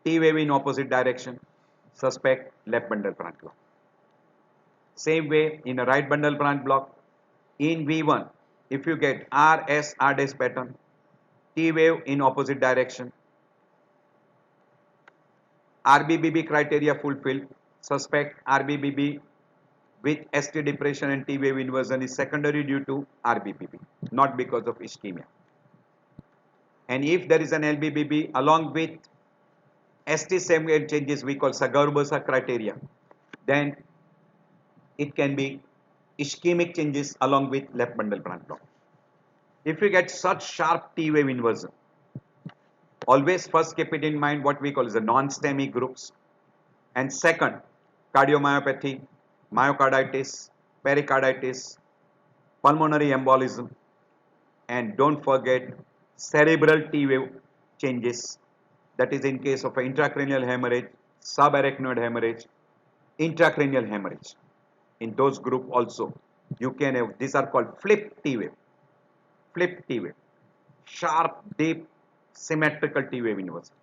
T wave in opposite direction, suspect left bundle branch block. Same way in a right bundle branch block, in V1, if you get RS R dash pattern, T wave in opposite direction, RBBB criteria fulfilled, suspect RBBB with ST depression and T wave inversion is secondary due to RBBB, not because of ischemia. And if there is an LBBB along with ST segment changes we call Sagar-Bursa criteria, then it can be ischemic changes along with left bundle branch block. If you get such sharp T wave inversion, always first keep it in mind what we call as the non-STEMI groups, and second, cardiomyopathy, myocarditis, pericarditis, pulmonary embolism, and don't forget cerebral T wave changes, that is in case of intracranial hemorrhage, subarachnoid hemorrhage, intracranial hemorrhage. In those group also you can have, these are called flip T wave, sharp, deep, symmetrical T wave inversion,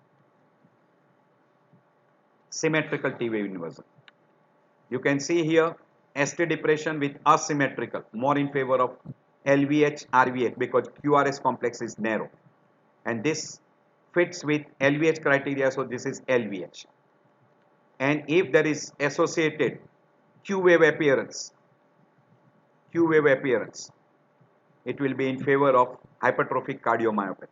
You can see here ST depression with asymmetrical, more in favor of LVH, RVH, because QRS complex is narrow, and this fits with LVH criteria, so this is LVH. And if there is associated Q wave appearance, it will be in favor of hypertrophic cardiomyopathy.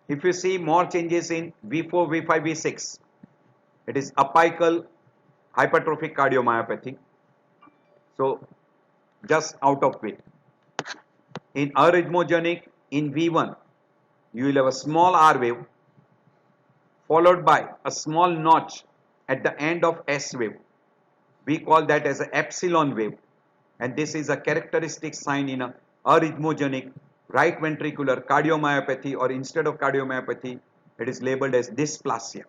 If you see more changes in V4, V5, V6, it is apical hypertrophic cardiomyopathy. So just out of it. In arrhythmogenic, in V1, you will have a small R wave followed by a small notch at the end of S wave. We call that as an epsilon wave, and this is a characteristic sign in a arrhythmogenic right ventricular cardiomyopathy, or instead of cardiomyopathy, it is labeled as dysplasia.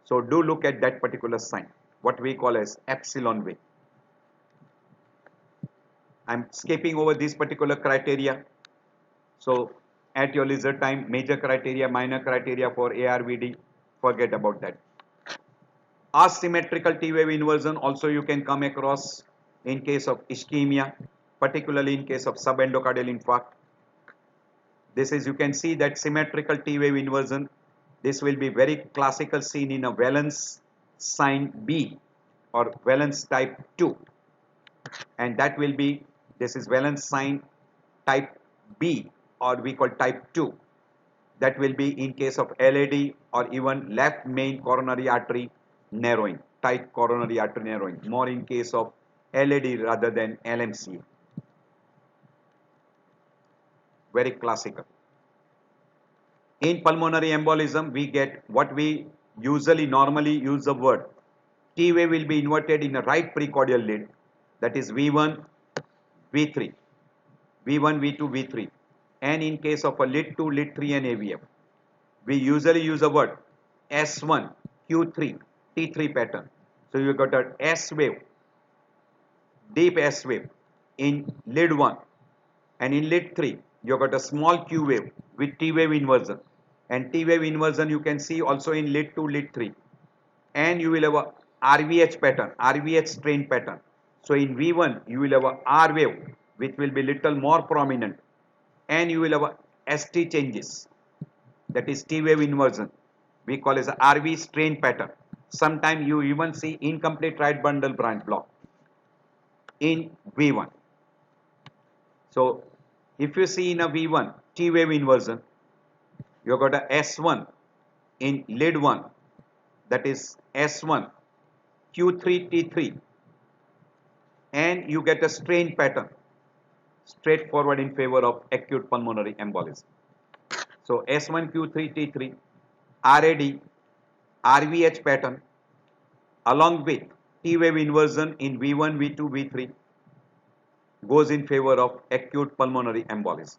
So do look at that particular sign, what we call as epsilon wave. I'm skipping over this particular criteria. So at your leisure time, major criteria, minor criteria for ARVD, forget about that. Asymmetrical T wave inversion also you can come across in case of ischemia, particularly in case of subendocardial infarct. This is, you can see that symmetrical T wave inversion, this will be very classical seen in a valence sign B or valence type 2, and that will be, this is valence sign type B, or we call type 2. That will be in case of LAD or even left main coronary artery narrowing, tight coronary artery narrowing, more in case of LAD rather than LMCA. Very classical. In pulmonary embolism, we get what we usually normally use the word. T wave will be inverted in a right precordial lead, that is V1, V3, V1, V2, V3. And in case of a lead 2, lead 3 and AVF, we usually use the word S1, Q3, T3 pattern. So you got a S wave, deep S wave in lead 1, and in lead 3 you got a small Q wave with T wave inversion, and T wave inversion you can see also in lead 2, lead 3, and you will have a RVH pattern, RVH strain pattern. So in V1 you will have a R wave which will be little more prominent, and you will have a ST changes, that is T wave inversion, we call as a RV strain pattern. Sometimes you even see incomplete right bundle branch block in V1. So if you see in a V1 T wave inversion, you got a S1 in lead 1, that is S1 Q3 T3, and you get a strain pattern straightforward in favor of acute pulmonary embolism. So S1 Q3 T3, RAD, RVH pattern along with T wave inversion in V1, V2, V3 goes in favor of acute pulmonary embolism.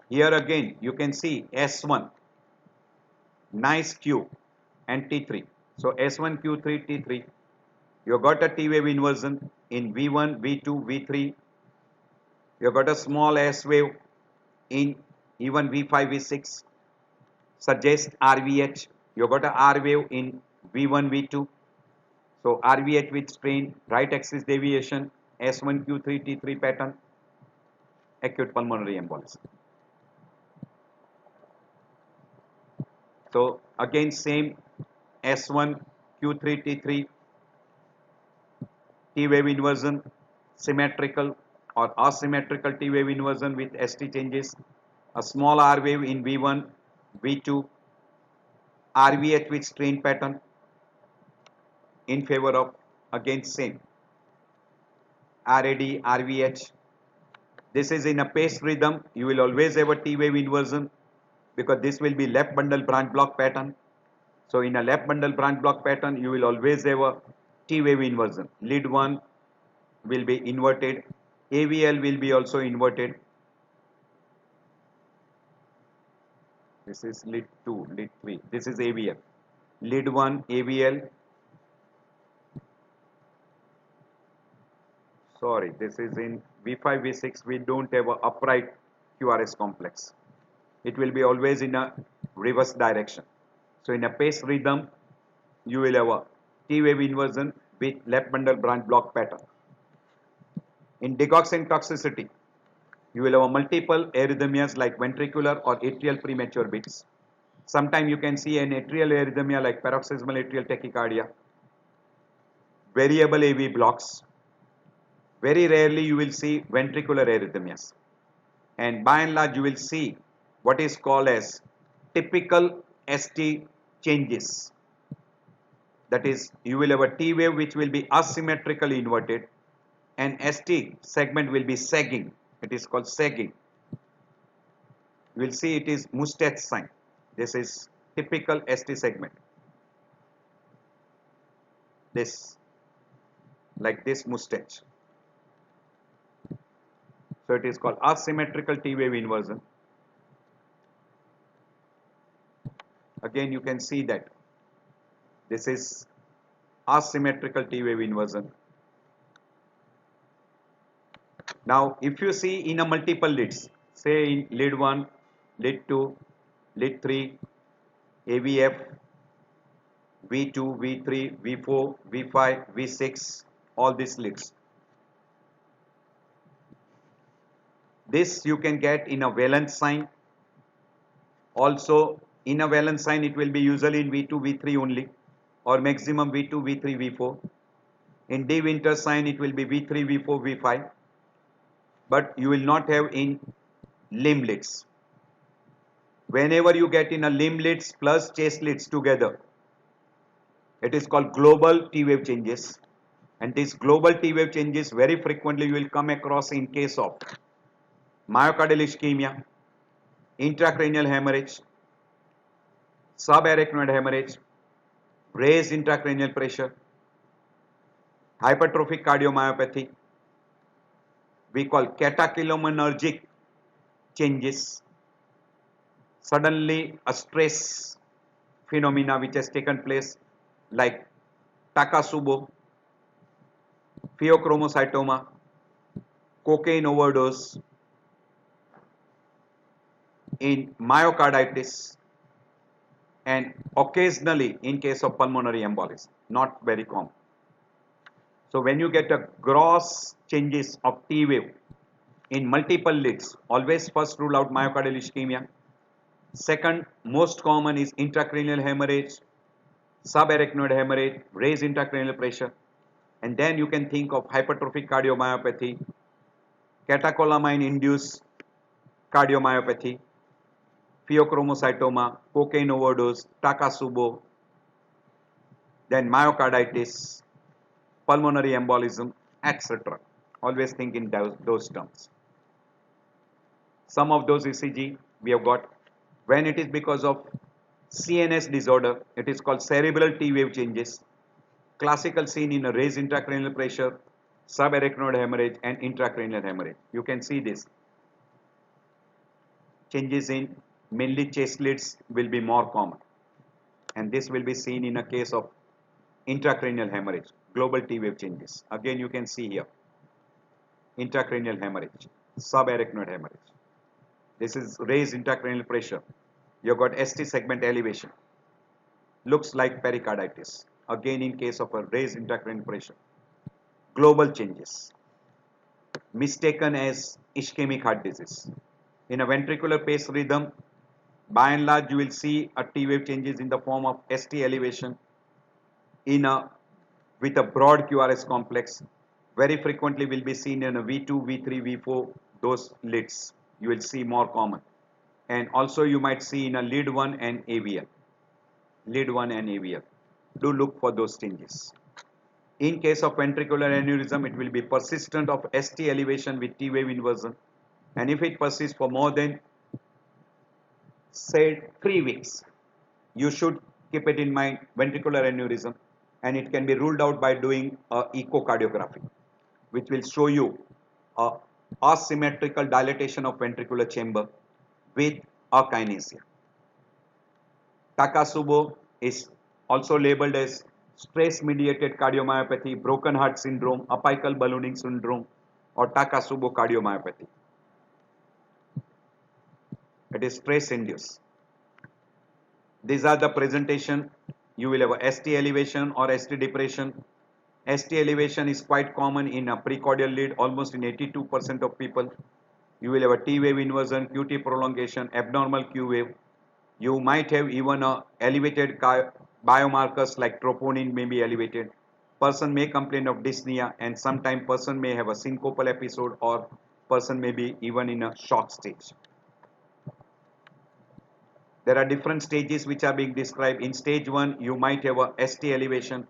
Here again you can see S1, nice Q, and T3. So S1, Q3, T3, you got a T wave inversion in V1, V2, V3. You got a small S wave in even V5, V6, suggests RVH. You got a R wave in V1, V2. So RVH with strain, right axis deviation, S1, Q3, T3 pattern, acute pulmonary embolism. So again same S1, Q3, T3, T wave inversion, symmetrical or asymmetrical T wave inversion with ST changes, a small R wave in V1, V2, RVH with strain pattern in favor of again same. RAD, RVH. This is in a pace rhythm. You will always have a T wave inversion because this will be left bundle branch block pattern. So in a left bundle branch block pattern, you will always have a T wave inversion. Lead 1 will be inverted. AVL will be also inverted. This is lead 2, lead 3. This is AVL. Lead 1, AVL. Sorry, this is in V5, V6. We don't have a upright QRS complex. It will be always in a reverse direction. So in a pace rhythm, you will have a T wave inversion with left bundle branch block pattern. In digoxin toxicity, you will have a multiple arrhythmias like ventricular or atrial premature beats. Sometimes you can see an atrial arrhythmia like paroxysmal atrial tachycardia, variable AV blocks. Very rarely you will see ventricular arrhythmias. And by and large you will see what is called as typical ST changes. That is, you will have a T wave which will be asymmetrically inverted and ST segment will be sagging. It is called sagging. You will see it is mustache sign. This is typical ST segment. This, like this mustache. So it is called asymmetrical T wave inversion. Again you can see that this is asymmetrical T wave inversion. Now if you see in a multiple leads, say in lead 1, lead 2, lead 3, AVF, V2, V3, V4, V5, V6, all these leads. This you can get in a valence sign. Also in a valence sign it will be usually in V2, V3 only, or maximum V2, V3, V4. In De Winter sign it will be V3, V4, V5, but you will not have in limb leads. Whenever you get in a limb leads plus chest leads together, it is called global T wave changes. And these global T wave changes very frequently you will come across in case of myocardial ischemia, intracranial hemorrhage, subarachnoid hemorrhage, raised intracranial pressure, hypertrophic cardiomyopathy, we call catecholaminergic changes, suddenly a stress phenomena which has taken place like Takotsubo, pheochromocytoma, cocaine overdose, in myocarditis, and occasionally in case of pulmonary embolism, not very common. So when you get a gross changes of T wave in multiple leads, always first rule out myocardial ischemia. Second most common is intracranial hemorrhage, subarachnoid hemorrhage, raised intracranial pressure, and then you can think of hypertrophic cardiomyopathy, catecholamine induced cardiomyopathy, pheochromocytoma, cocaine overdose, Takotsubo, then myocarditis, pulmonary embolism, etc. Always think in those terms. Some of those ECG we have got. When it is because of CNS disorder, it is called cerebral T wave changes. Classical seen in a raised intracranial pressure, subarachnoid hemorrhage, and intracranial hemorrhage. You can see this. Changes in mainly chest leads will be more common, and this will be seen in a case of intracranial hemorrhage, global T wave changes. Again you can see here intracranial hemorrhage, subarachnoid hemorrhage. This is raised intracranial pressure. You have got ST segment elevation, looks like pericarditis, again in case of a raised intracranial pressure. Global changes mistaken as ischemic heart disease. In a ventricular pace rhythm, by and large you will see a T wave changes in the form of ST elevation in a with a broad QRS complex. Very frequently will be seen in a V2, V3, V4, those leads you will see more common, and also you might see in a lead 1 and AVL. Lead 1 and AVL. Do look for those changes. In case of ventricular aneurysm, it will be persistent of ST elevation with T wave inversion. And if it persists for more than, say, 3 weeks, you should keep it in mind ventricular aneurysm, and it can be ruled out by doing a echocardiography, which will show you a asymmetrical dilatation of ventricular chamber with akinesia. Takotsubo is also labeled as stress-mediated cardiomyopathy, broken heart syndrome, apical ballooning syndrome, or Takotsubo cardiomyopathy. It is stress-induced. These are the presentation. You will have a ST elevation or ST depression. ST elevation is quite common in a precordial lead, almost in 82% of people. You will have a T wave inversion, QT prolongation, abnormal Q wave. You might have even a elevated biomarkers like troponin may be elevated. Person may complain of dyspnea, and sometimes person may have a syncopal episode, or person may be even in a shock stage. There are different stages which are being described. In stage 1, you might have a ST elevation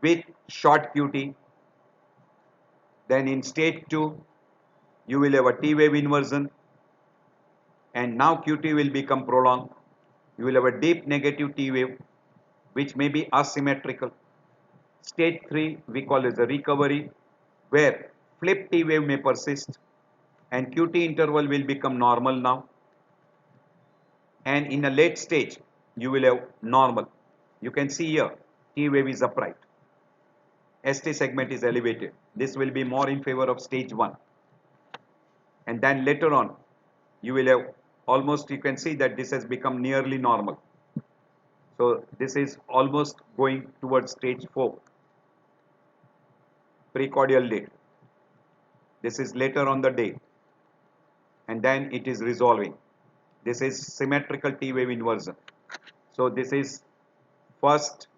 with short QT. Then in stage 2, you will have a T wave inversion, and now QT will become prolonged. You will have a deep negative T wave, which may be asymmetrical. Stage 3 we call as a recovery, where flip T wave may persist and QT interval will become normal now. And in a late stage, you will have normal. You can see here, T wave is upright. ST segment is elevated. This will be more in favor of stage 1. And then later on, you will have almost, you can see that this has become nearly normal. So this is almost going towards stage 4, precordial lead. This is later on the day, and then it is resolving. This is symmetrical T wave inversion. So this is first,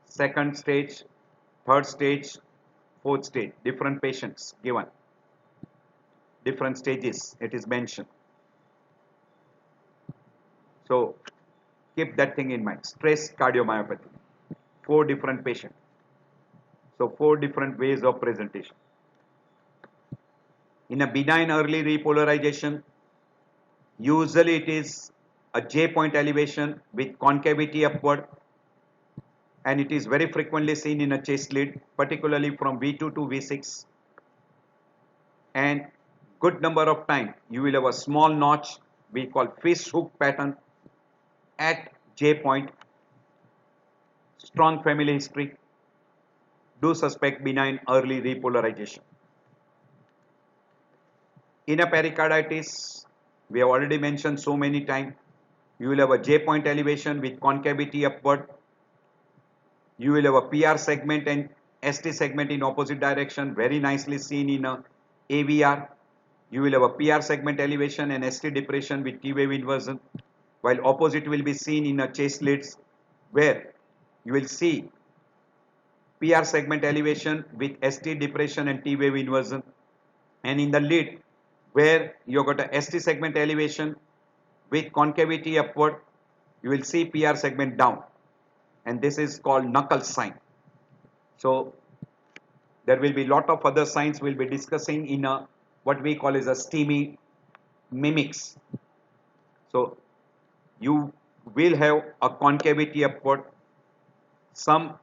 second stage, third stage, fourth stage, different patients given, different stages it is mentioned. So keep that thing in mind. Stress cardiomyopathy, 4 different patients. So 4 different ways of presentation. In a benign early repolarization, usually it is a J point elevation with concavity upward, and it is very frequently seen in a chest lead, particularly from V2 to V6. And good number of times you will have a small notch we call fish hook pattern at J point. Strong family history. Do suspect benign early repolarization. In a pericarditis, we have already mentioned so many times, you will have a J point elevation with concavity upward. You will have a PR segment and ST segment in opposite direction, very nicely seen in a AVR. You will have a PR segment elevation and ST depression with T wave inversion, while opposite will be seen in a chest leads, where you will see PR segment elevation with ST depression and T wave inversion, and in the lead where you got a ST segment elevation with concavity upward, you will see PR segment down, and this is called knuckle sign. So there will be lot of other signs we'll be discussing in a what we call as a STEMI mimics. So you will have a concavity upward. Some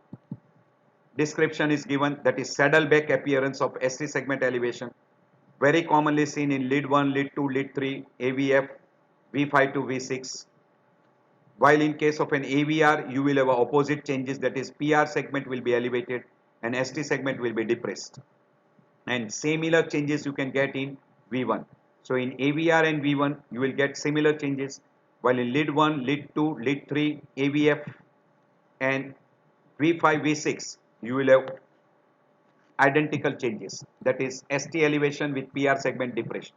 description is given, that is saddleback appearance of ST segment elevation, very commonly seen in lead 1, lead 2, lead 3, AVF, V5 to V6. While in case of an AVR, you will have opposite changes, that is PR segment will be elevated and ST segment will be depressed. And similar changes you can get in V1. So in AVR and V1, you will get similar changes, while in lead 1, lead 2, lead 3, AVF and V5, V6, you will have identical changes, that is ST elevation with PR segment depression.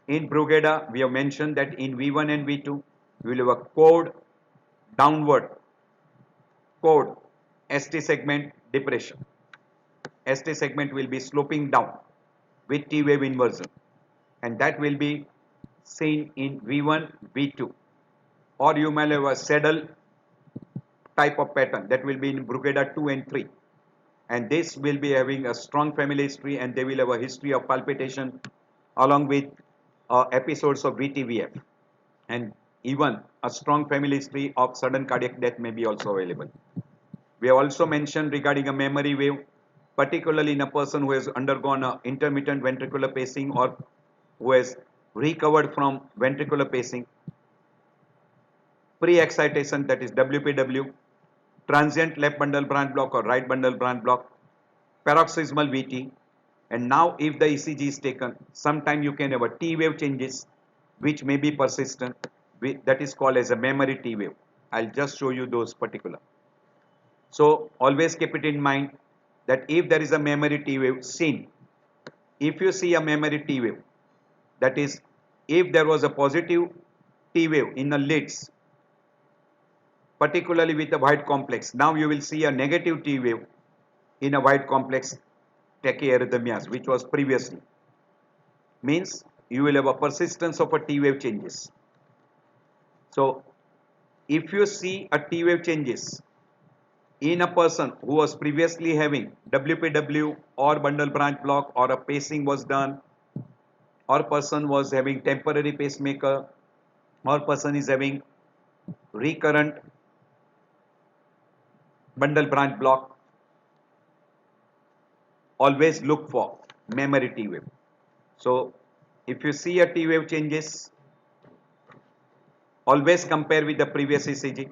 In Brugada, we have mentioned that in V1 and V2, you will have a chord downward, chord ST segment depression. ST segment will be sloping down with T wave inversion, and that will be seen in V1, V2. Or you may have a saddle type of pattern that will be in Brugada 2 and 3. And this will be having a strong family history, and they will have a history of palpitation along with episodes of VTVF, and even a strong family history of sudden cardiac death may be also available. We have also mentioned regarding a memory wave, particularly in a person who has undergone a intermittent ventricular pacing or who has recovered from ventricular pacing, pre-excitation, that is WPW, transient left bundle branch block or right bundle branch block, paroxysmal VT, and now if the ECG is taken, sometime you can have a T wave changes which may be persistent, that is called as a memory T wave. I'll just show you those particular. So always keep it in mind that if there is a memory T wave seen, if you see a memory T wave, that is if there was a positive T wave in the leads, particularly with the white complex, now you will see a negative T wave in a white complex tachyarrhythmias, which was previously. Means you will have a persistence of a T wave changes. So if you see a T wave changes in a person who was previously having WPW or bundle branch block, or a pacing was done, or person was having temporary pacemaker, or person is having recurrent bundle branch block, always look for memory T wave. So if you see a T wave changes, always compare with the previous ECG.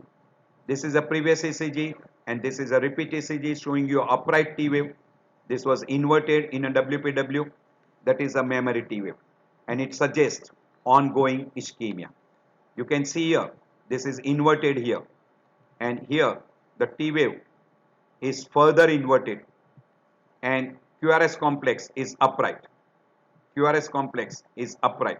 This is a previous ECG and this is a repeat ECG showing you upright T wave. This was inverted in a WPW, that is a memory T wave, and it suggests ongoing ischemia. You can see here, this is inverted here, and here the T wave is further inverted, and QRS complex is upright. QRS complex is upright.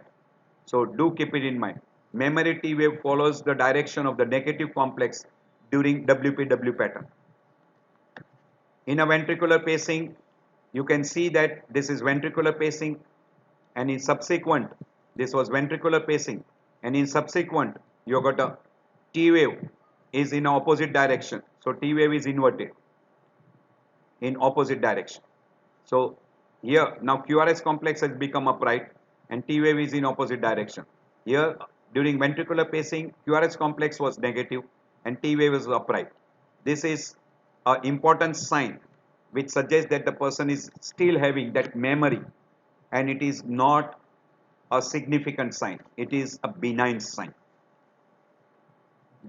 So do keep it in mind. Memory T wave follows the direction of the negative complex during WPW pattern. In a ventricular pacing, you can see that this is ventricular pacing, and in subsequent, this was ventricular pacing, and in subsequent, you got a T wave is in opposite direction. So T wave is inverted in opposite direction. So here now QRS complex has become upright and T wave is in opposite direction. Here during ventricular pacing, QRS complex was negative and T wave is upright. This is an important sign which suggests that the person is still having that memory, and it is not a significant sign, it is a benign sign.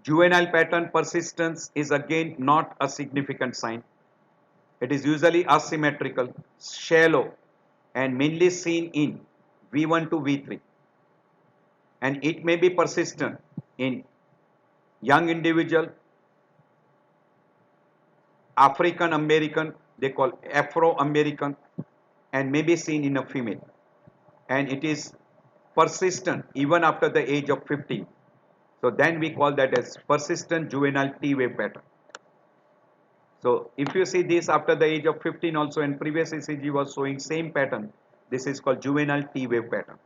Juvenile pattern persistence is again not a significant sign. It is usually asymmetrical, shallow, and mainly seen in V1 to V3, and it may be persistent in young individual, African American, they call Afro American, and may be seen in a female, and it is persistent even after the age of 15. So then we call that as persistent juvenile T wave pattern. So if you see this after the age of 15 also, and previous ECG was showing same pattern, this is called juvenile T wave pattern.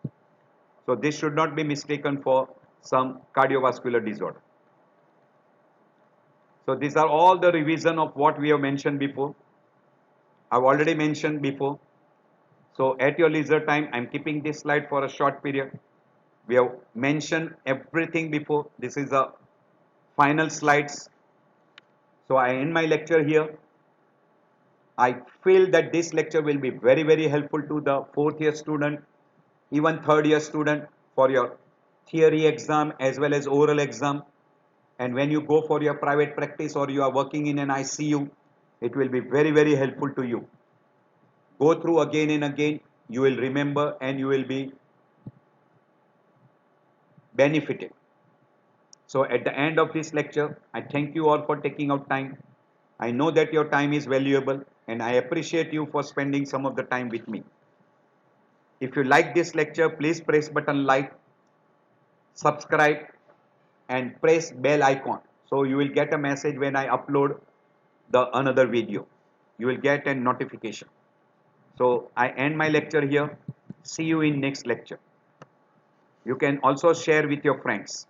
So this should not be mistaken for some cardiovascular disorder. So these are all the revision of what we have mentioned before. I've already mentioned before. So at your leisure time, I'm keeping this slide for a short period. We have mentioned everything before. This is the final slides. So I end my lecture here. I feel that this lecture will be very, very helpful to the 4th year student, even 3rd year student, for your theory exam as well as oral exam. And when you go for your private practice or you are working in an ICU, it will be very, very helpful to you. Go through again and again, you will remember and you will be benefited. So at the end of this lecture, I thank you all for taking out time. I know that your time is valuable and I appreciate you for spending some of the time with me. If you like this lecture, please press button like, subscribe and press bell icon. So you will get a message when I upload the another video. You will get a notification. So I end my lecture here. See you in next lecture. You can also share with your friends.